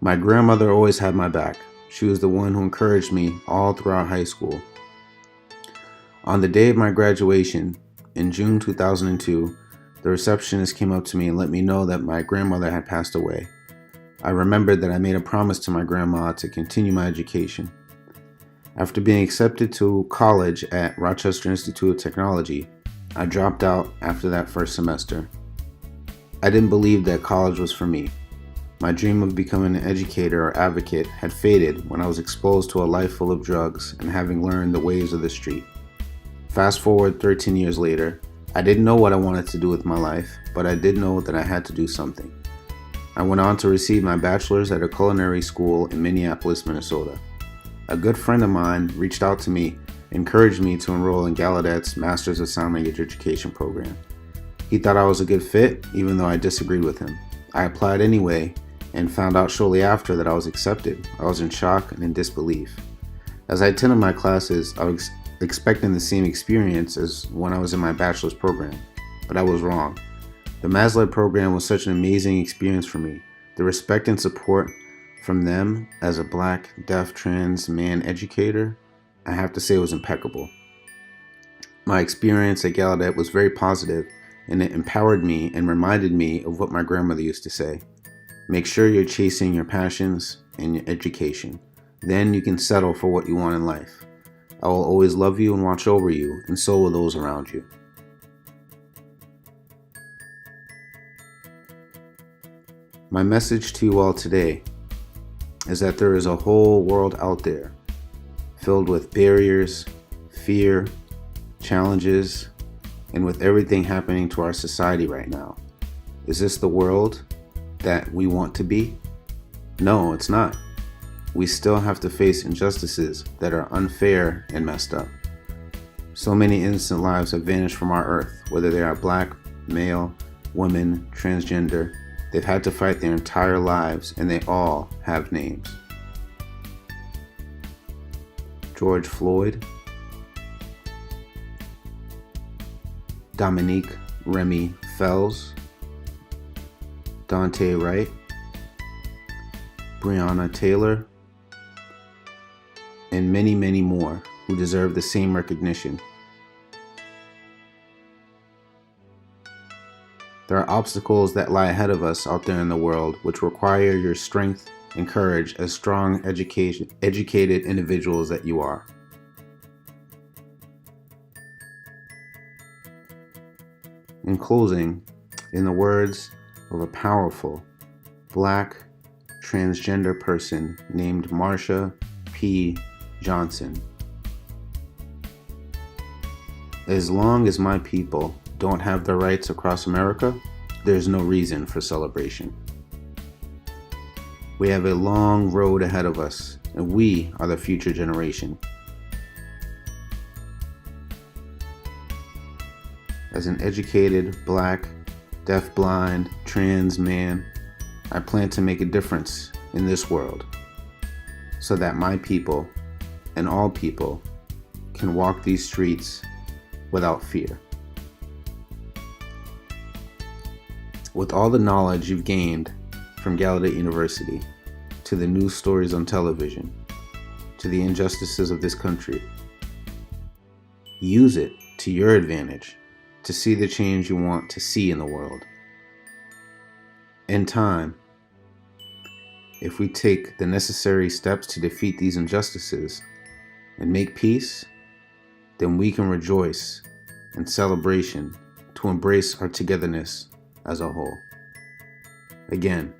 My grandmother always had my back. She was the one who encouraged me all throughout high school. On the day of my graduation, in June 2002, the receptionist came up to me and let me know that my grandmother had passed away. I remembered that I made a promise to my grandma to continue my education. After being accepted to college at Rochester Institute of Technology, I dropped out after that first semester. I didn't believe that college was for me. My dream of becoming an educator or advocate had faded when I was exposed to a life full of drugs and having learned the ways of the street. Fast forward 13 years later, I didn't know what I wanted to do with my life, but I did know that I had to do something. I went on to receive my bachelor's at a culinary school in Minneapolis, Minnesota. A good friend of mine reached out to me, encouraged me to enroll in Gallaudet's Master's of Sign Language Education program. He thought I was a good fit, even though I disagreed with him. I applied anyway, and found out shortly after that I was accepted. I was in shock and in disbelief. As I attended my classes, I was expecting the same experience as when I was in my bachelor's program, but I was wrong. The MASLED program was such an amazing experience for me. The respect and support from them as a Black, deaf, trans man educator, I have to say, was impeccable. My experience at Gallaudet was very positive, and it empowered me and reminded me of what my grandmother used to say. Make sure you're chasing your passions and your education. Then you can settle for what you want in life. I will always love you and watch over you, and so will those around you. My message to you all today is that there is a whole world out there filled with barriers, fear, challenges, and with everything happening to our society right now. Is this the world that we want to be? No, it's not. We still have to face injustices that are unfair and messed up. So many innocent lives have vanished from our earth, whether they are Black, male, women, transgender. They've had to fight their entire lives, and they all have names. George Floyd, Dominique Remy Fells, Dante Wright, Breonna Taylor, and many, many more who deserve the same recognition. There are obstacles that lie ahead of us out there in the world which require your strength and courage as strong, educated individuals that you are. In closing, in the words of a powerful Black transgender person named Marsha P. Johnson, as long as my people don't have their rights across America, there's no reason for celebration. We have a long road ahead of us, and we are the future generation. As an educated, Black, deaf-blind, trans man, I plan to make a difference in this world so that my people and all people can walk these streets without fear. With all the knowledge you've gained from Gallaudet University, to the news stories on television, to the injustices of this country, use it to your advantage to see the change you want to see in the world. In time, if we take the necessary steps to defeat these injustices and make peace, then we can rejoice in celebration to embrace our togetherness as a whole. Again,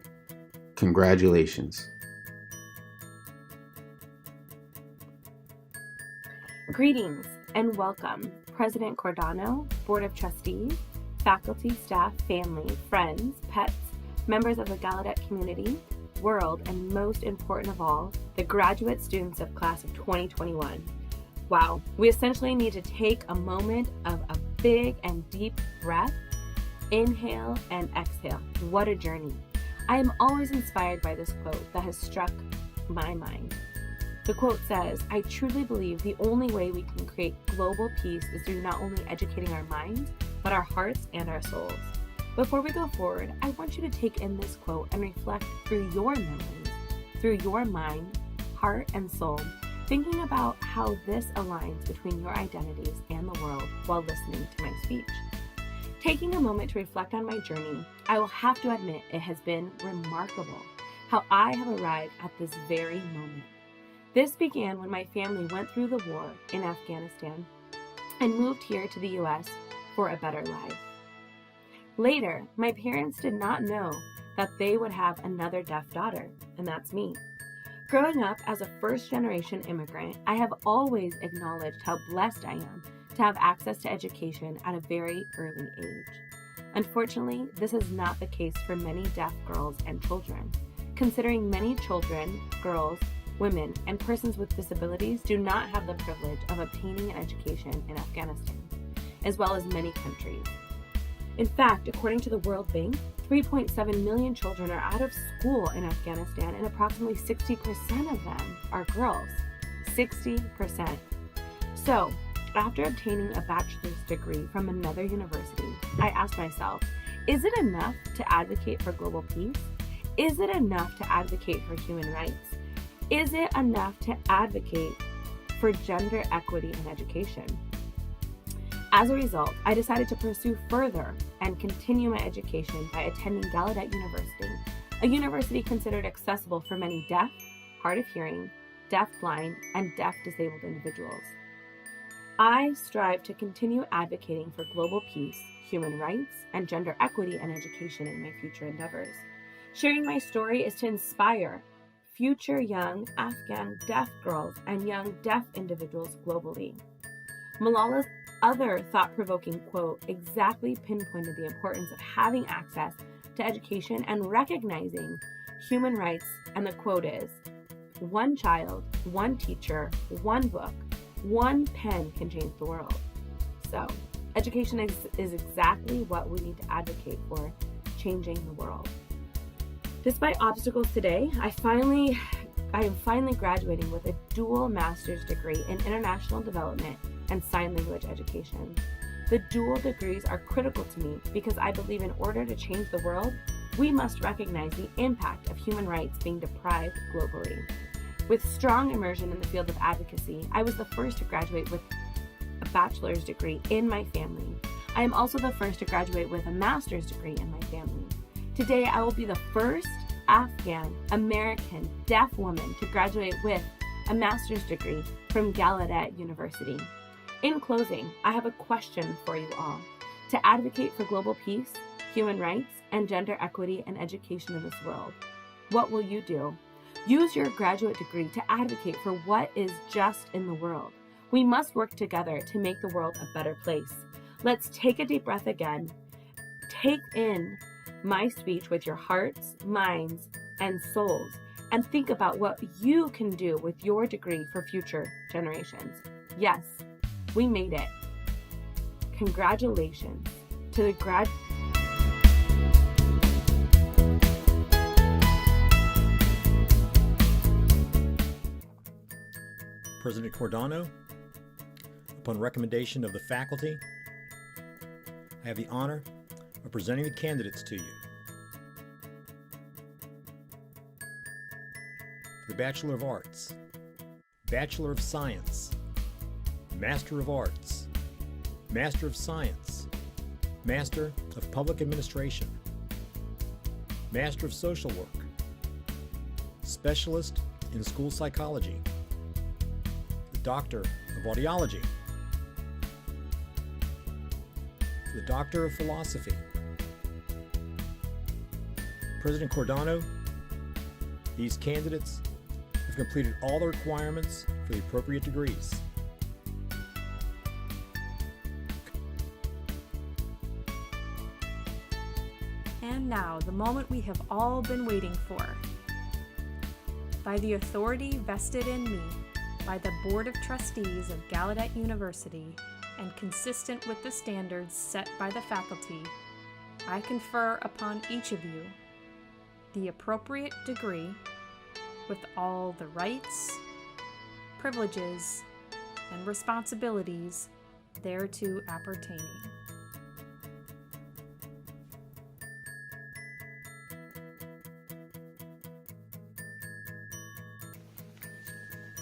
congratulations. Greetings and welcome, President Cordano, Board of Trustees, faculty, staff, family, friends, pets, members of the Gallaudet community, world, and most important of all, the graduate students of class of 2021. Wow, we essentially need to take a moment of a big and deep breath. Inhale and exhale. What a journey. I am always inspired by this quote that has struck my mind. The quote says, "I truly believe the only way we can create global peace is through not only educating our minds, but our hearts and our souls." Before we go forward, I want you to take in this quote and reflect through your memories, through your mind, heart, and soul, thinking about how this aligns between your identities and the world while listening to my speech. Taking a moment to reflect on my journey, I will have to admit it has been remarkable how I have arrived at this very moment. This began when my family went through the war in Afghanistan and moved here to the US for a better life. Later, my parents did not know that they would have another deaf daughter, and that's me. Growing up as a first-generation immigrant, I have always acknowledged how blessed I am to have access to education at a very early age. Unfortunately, this is not the case for many deaf girls and children, considering many children, girls, women, and persons with disabilities do not have the privilege of obtaining an education in Afghanistan, as well as many countries. In fact, according to the World Bank, 3.7 million children are out of school in Afghanistan, and approximately 60% of them are girls. 60%. So, after obtaining a bachelor's degree from another university, I asked myself, is it enough to advocate for global peace? Is it enough to advocate for human rights? Is it enough to advocate for gender equity in education? As a result, I decided to pursue further and continue my education by attending Gallaudet University, a university considered accessible for many deaf, hard of hearing, deaf-blind, and deaf-disabled individuals. I strive to continue advocating for global peace, human rights, and gender equity in education in my future endeavors. Sharing my story is to inspire future young Afghan deaf girls and young deaf individuals globally. Malala's other thought-provoking quote exactly pinpointed the importance of having access to education and recognizing human rights, and the quote is, "One child, one teacher, one book, one pen can change the world." So, education is exactly what we need to advocate for, changing the world. Despite obstacles today, I am finally graduating with a dual master's degree in international development and sign language education. The dual degrees are critical to me because I believe in order to change the world, we must recognize the impact of human rights being deprived globally. With strong immersion in the field of advocacy, I was the first to graduate with a bachelor's degree in my family. I am also the first to graduate with a master's degree in my family. Today, I will be the first Afghan American deaf woman to graduate with a master's degree from Gallaudet University. In closing, I have a question for you all. To advocate for global peace, human rights, and gender equity and education in this world, what will you do? Use your graduate degree to advocate for what is just in the world. We must work together to make the world a better place. Let's take a deep breath again. Take in my speech with your hearts, minds, and souls, and think about what you can do with your degree for future generations. Yes, we made it. Congratulations to the President Cordano, Upon recommendation of the faculty, I have the honor of presenting the candidates to you. For the Bachelor of Arts, Bachelor of Science, Master of Arts, Master of Science, Master of Public Administration, Master of Social Work, Specialist in School Psychology, the Doctor of Audiology, the Doctor of Philosophy. President Cordano, these candidates have completed all the requirements for the appropriate degrees. And now, the moment we have all been waiting for. By the authority vested in me by the Board of Trustees of Gallaudet University and consistent with the standards set by the faculty, I confer upon each of you the appropriate degree with all the rights, privileges, and responsibilities thereto appertaining.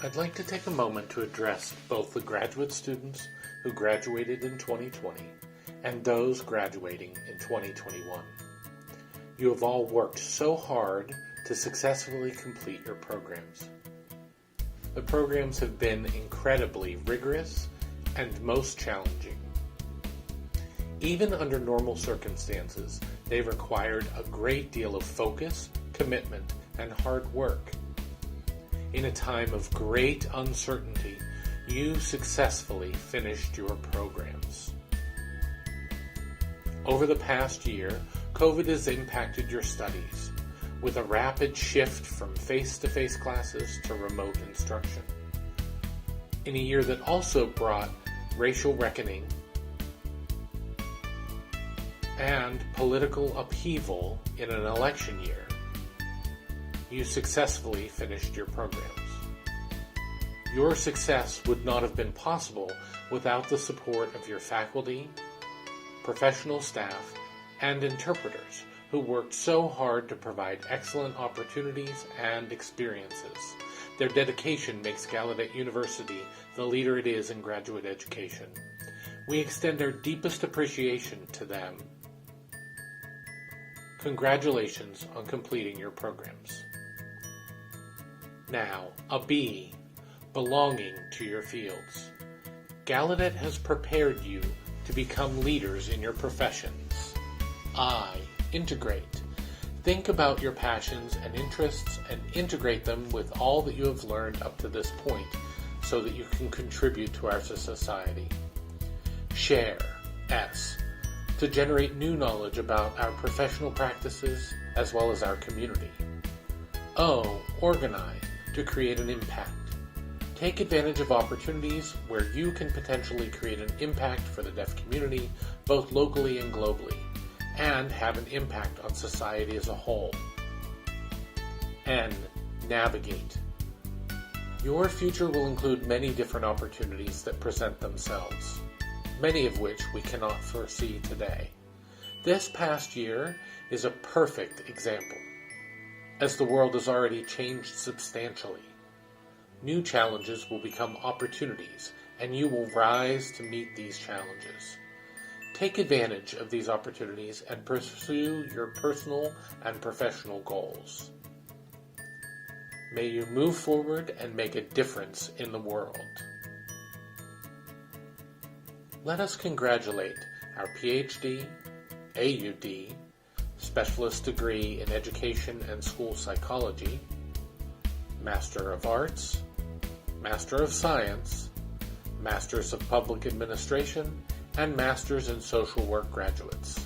I'd like to take a moment to address both the graduate students who graduated in 2020 and those graduating in 2021. You have all worked so hard to successfully complete your programs. The programs have been incredibly rigorous and most challenging. Even under normal circumstances, they've required a great deal of focus, commitment, and hard work. In a time of great uncertainty, you successfully finished your programs. Over the past year, COVID has impacted your studies, with a rapid shift from face-to-face classes to remote instruction. In a year that also brought racial reckoning and political upheaval in an election year, you successfully finished your programs. Your success would not have been possible without the support of your faculty, professional staff, and interpreters who worked so hard to provide excellent opportunities and experiences. Their dedication makes Gallaudet University the leader it is in graduate education. We extend our deepest appreciation to them. Congratulations on completing your programs. Now, a B, belonging to your fields. Gallaudet has prepared you to become leaders in your professions. I, integrate. Think about your passions and interests and integrate them with all that you have learned up to this point so that you can contribute to our society. Share, S, to generate new knowledge about our professional practices as well as our community. O, organize, to create an impact. Take advantage of opportunities where you can potentially create an impact for the deaf community, both locally and globally, and have an impact on society as a whole. N, navigate. Your future will include many different opportunities that present themselves, many of which we cannot foresee today. This past year is a perfect example, as the world has already changed substantially. New challenges will become opportunities, and you will rise to meet these challenges. Take advantage of these opportunities and pursue your personal and professional goals. May you move forward and make a difference in the world. Let us congratulate our PhD, AUD, Specialist Degree in Education and School Psychology, Master of Arts, Master of Science, Masters of Public Administration, and Masters in Social Work graduates.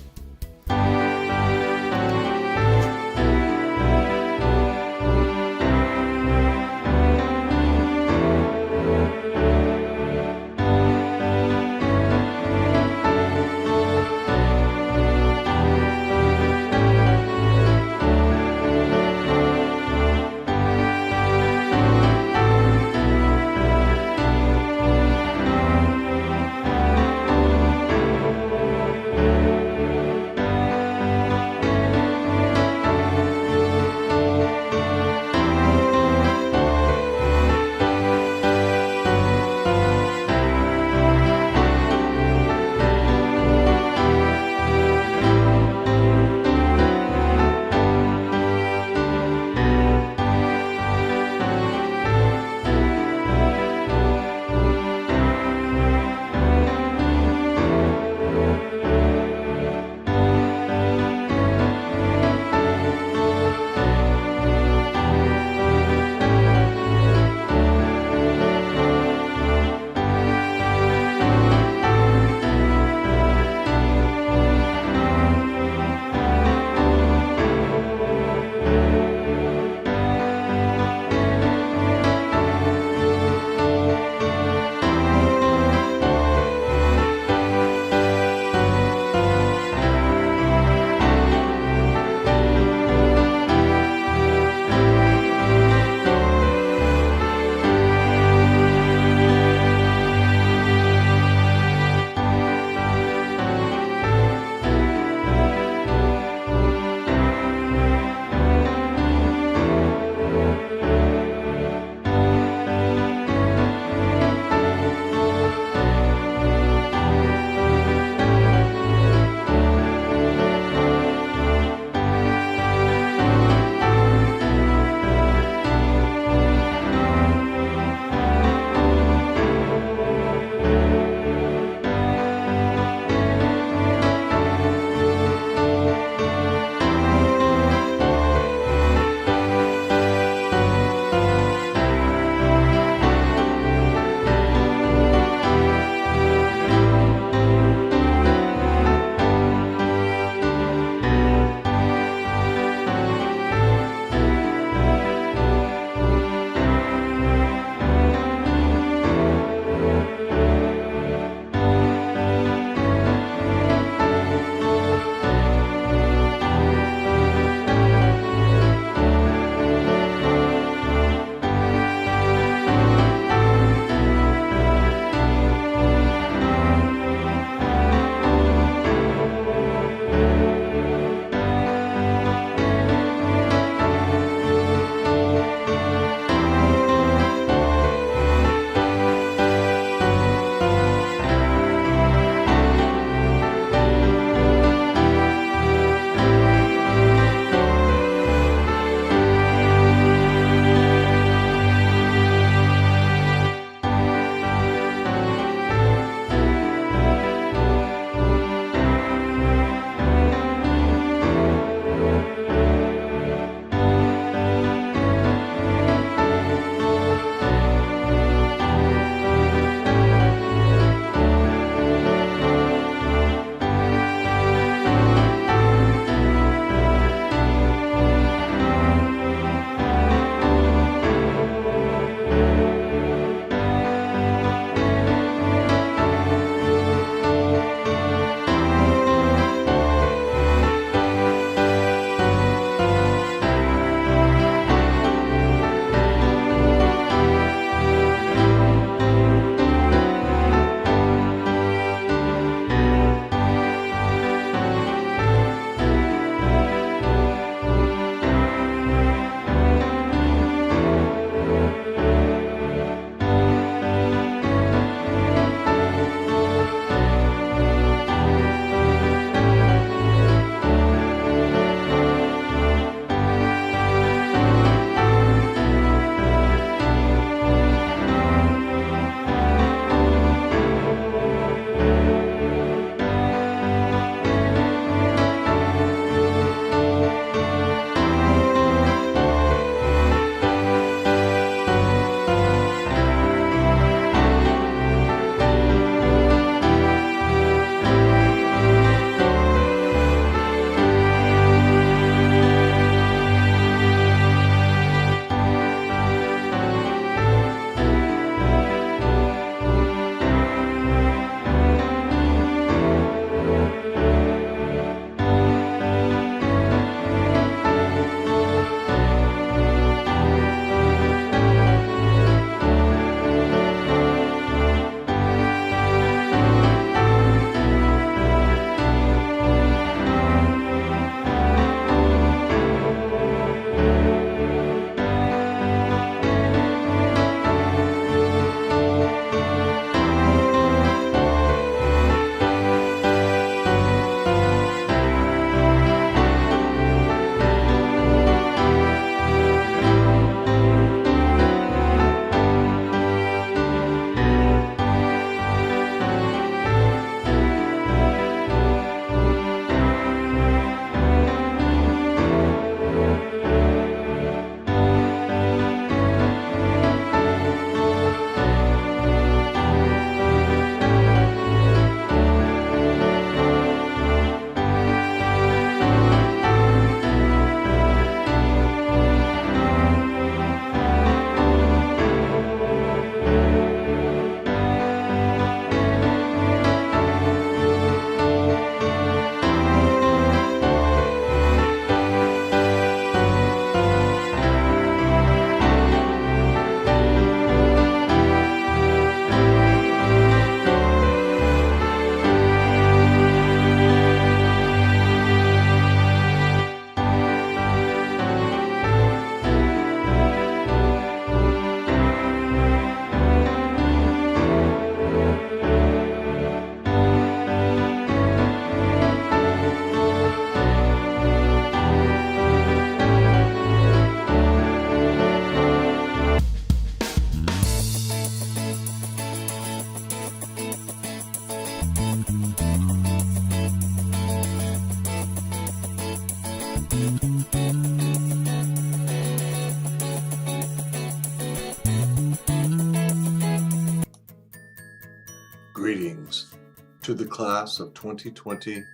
To the class of 2020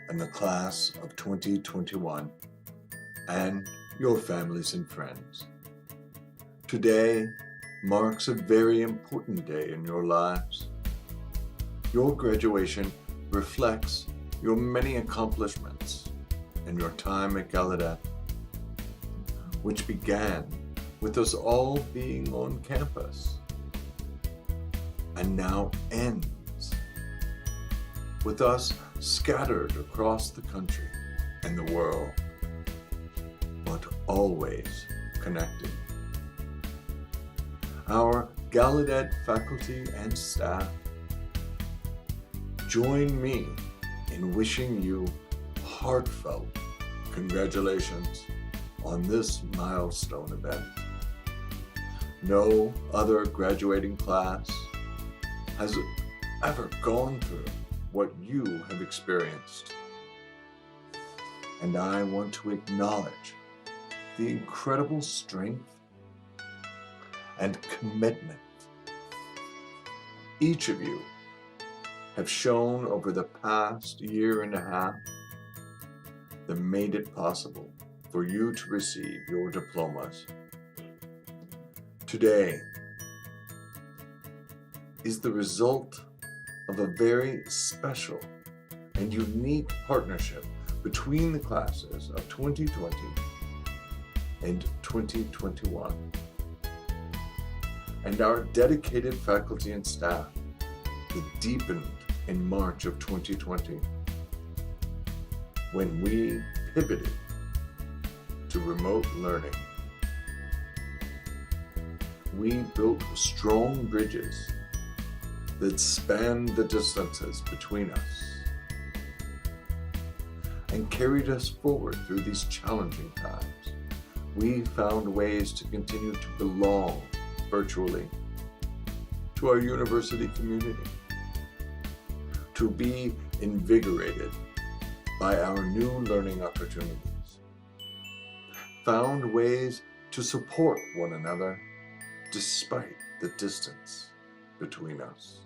and the class of 2021, and your families and friends. Today marks a very important day in your lives. Your graduation reflects your many accomplishments in your time at Gallaudet, which began with us all being on campus and now ends with us scattered across the country and the world, but always connected. Our Gallaudet faculty and staff join me in wishing you heartfelt congratulations on this milestone event. No other graduating class has ever gone through what you have experienced. And I want to acknowledge the incredible strength and commitment each of you have shown over the past year and a half that made it possible for you to receive your diplomas. Today is the result of a very special and unique partnership between the classes of 2020 and 2021 and our dedicated faculty and staff that deepened in March of 2020 when we pivoted to remote learning. We built strong bridges that spanned the distances between us and carried us forward through these challenging times. We found ways to continue to belong virtually to our university community, to be invigorated by our new learning opportunities, found ways to support one another despite the distance between us,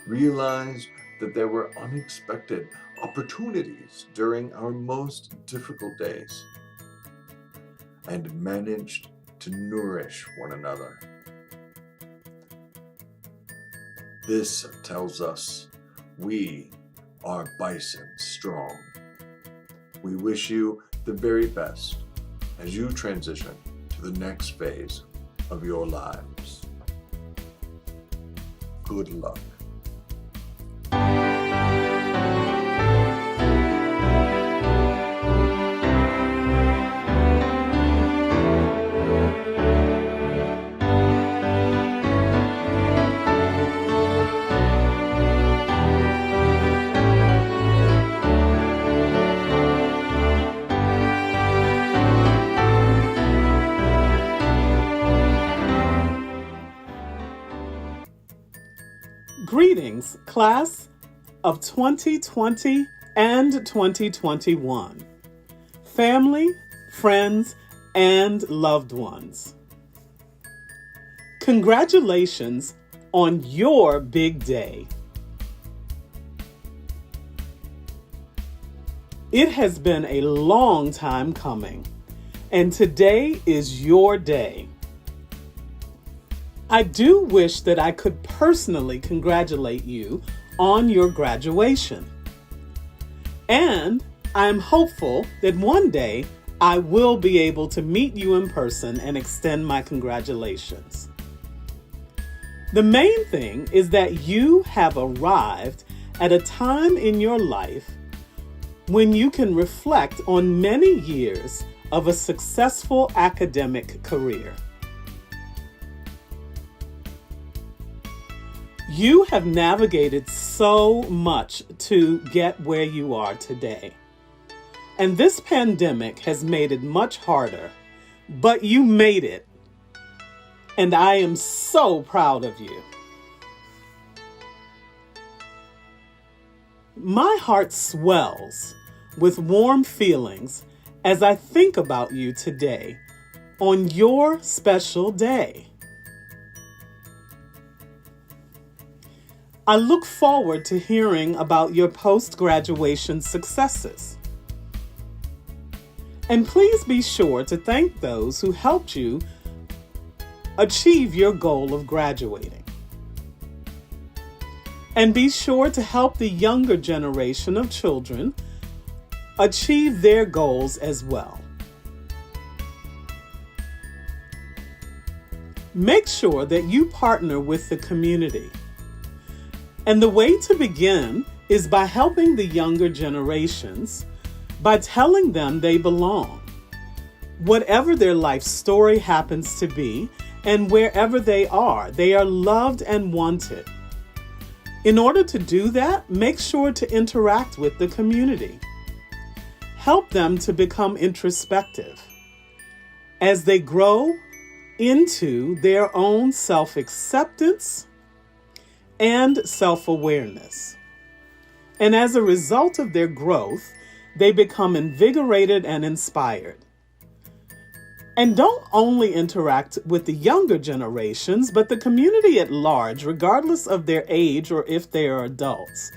realized that there were unexpected opportunities during our most difficult days, and managed to nourish one another. This tells us we are Bison strong. We wish you the very best as you transition to the next phase of your lives. Good luck. Greetings, class of 2020 and 2021, family, friends, and loved ones. Congratulations on your big day. It has been a long time coming, and today is your day. I do wish that I could personally congratulate you on your graduation. And I'm hopeful that one day I will be able to meet you in person and extend my congratulations. The main thing is that you have arrived at a time in your life when you can reflect on many years of a successful academic career. You have navigated so much to get where you are today. And this pandemic has made it much harder, but you made it. And I am so proud of you. My heart swells with warm feelings as I think about you today on your special day. I look forward to hearing about your post-graduation successes. And please be sure to thank those who helped you achieve your goal of graduating. And be sure to help the younger generation of children achieve their goals as well. Make sure that you partner with the community. And the way to begin is by helping the younger generations by telling them they belong, whatever their life story happens to be, and wherever they are loved and wanted. In order to do that, make sure to interact with the community. Help them to become introspective as they grow into their own self-acceptance and self-awareness. And as a result of their growth, they become invigorated and inspired. And don't only interact with the younger generations, but the community at large, regardless of their age or if they are adults.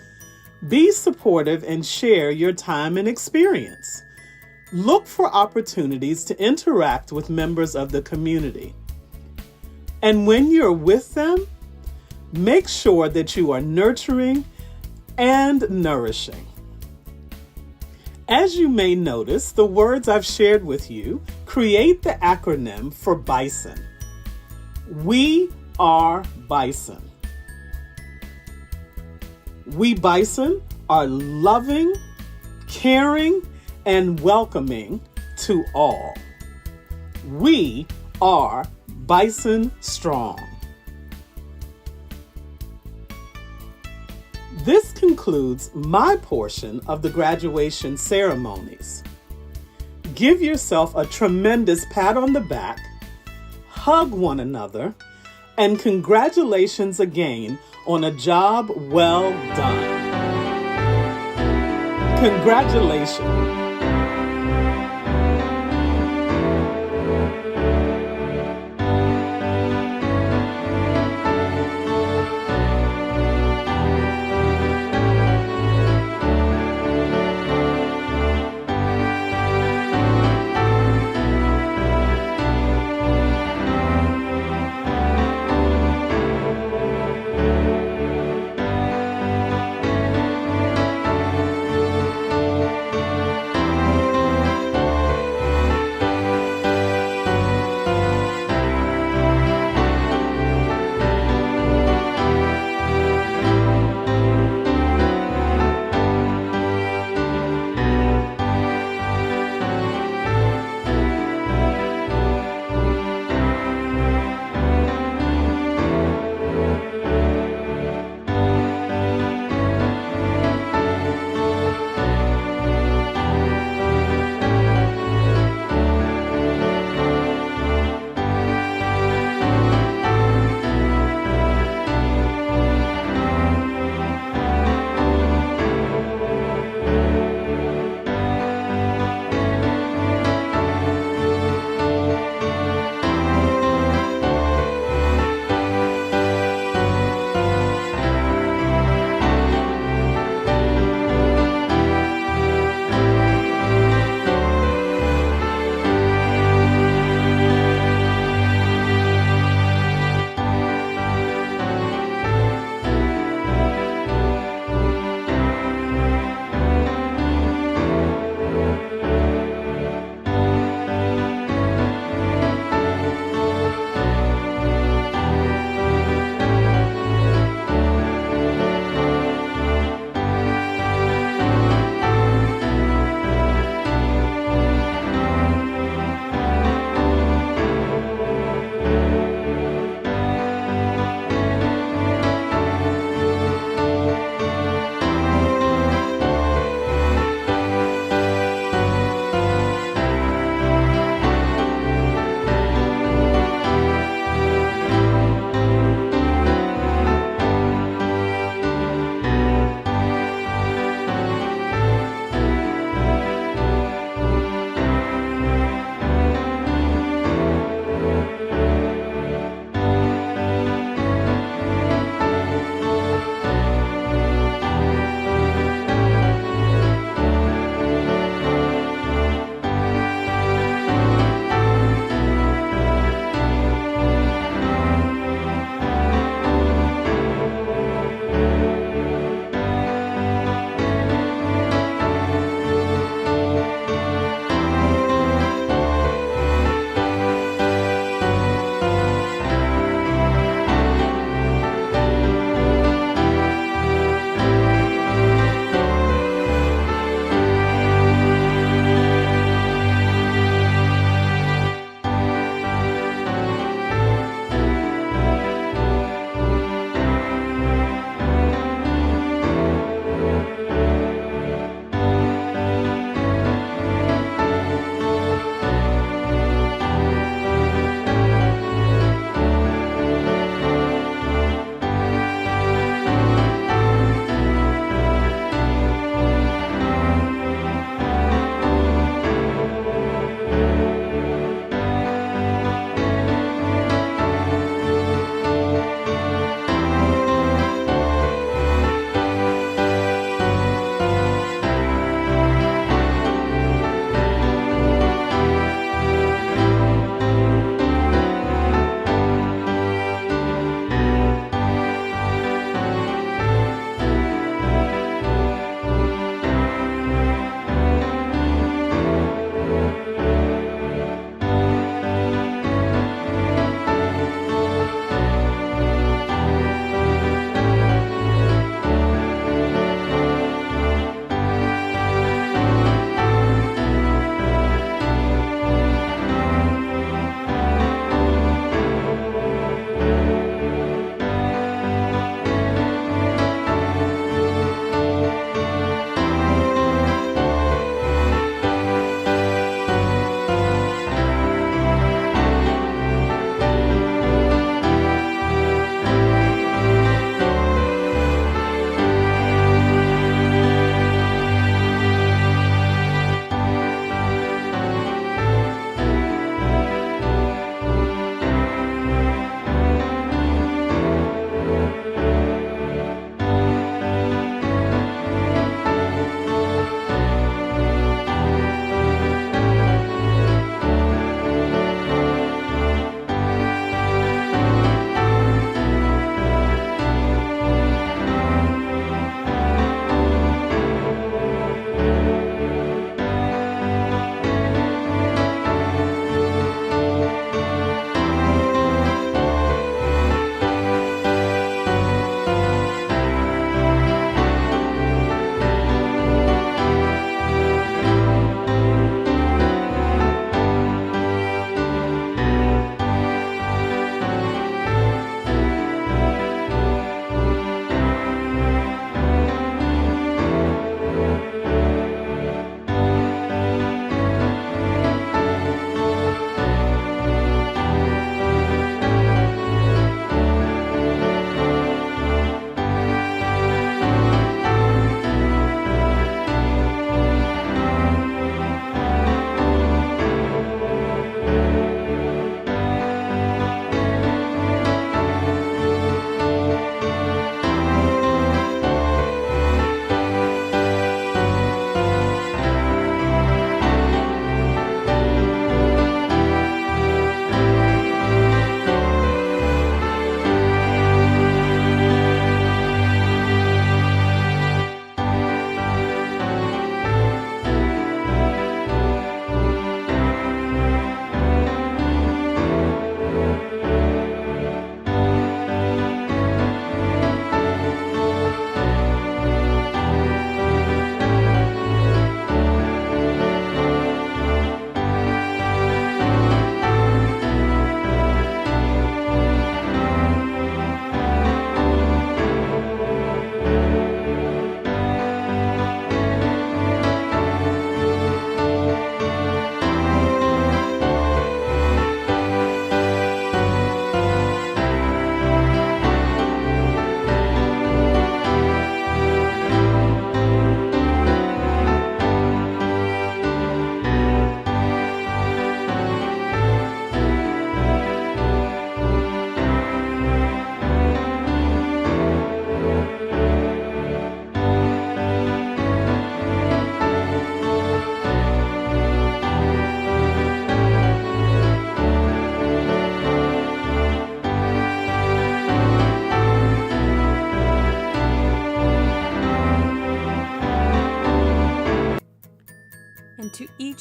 Be supportive and share your time and experience. Look for opportunities to interact with members of the community. And when you're with them, make sure that you are nurturing and nourishing. As you may notice, the words I've shared with you create the acronym for BISON. We are BISON. We BISON are loving, caring, and welcoming to all. We are Bison Strong. This concludes my portion of the graduation ceremonies. Give yourself a tremendous pat on the back, hug one another, and congratulations again on a job well done. Congratulations.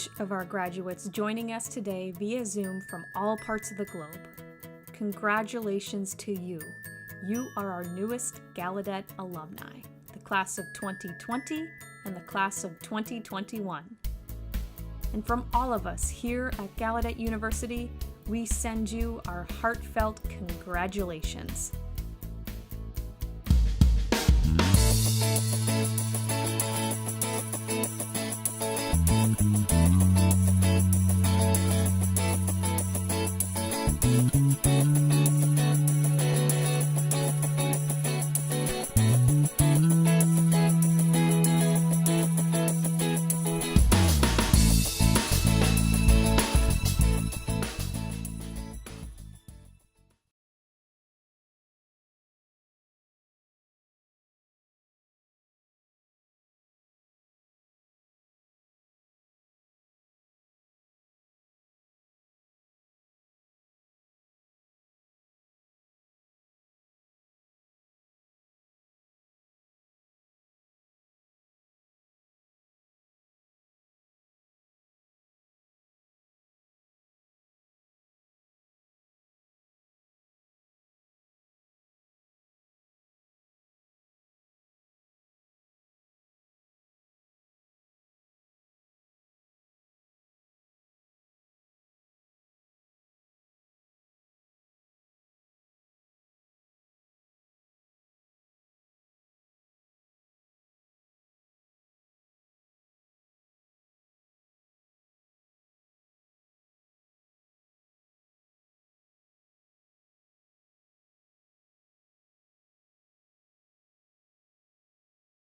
each of our graduates joining us today via Zoom from all parts of the globe. Congratulations to you. You are our newest Gallaudet alumni, the class of 2020 and the class of 2021. And from all of us here at Gallaudet University, we send you our heartfelt congratulations.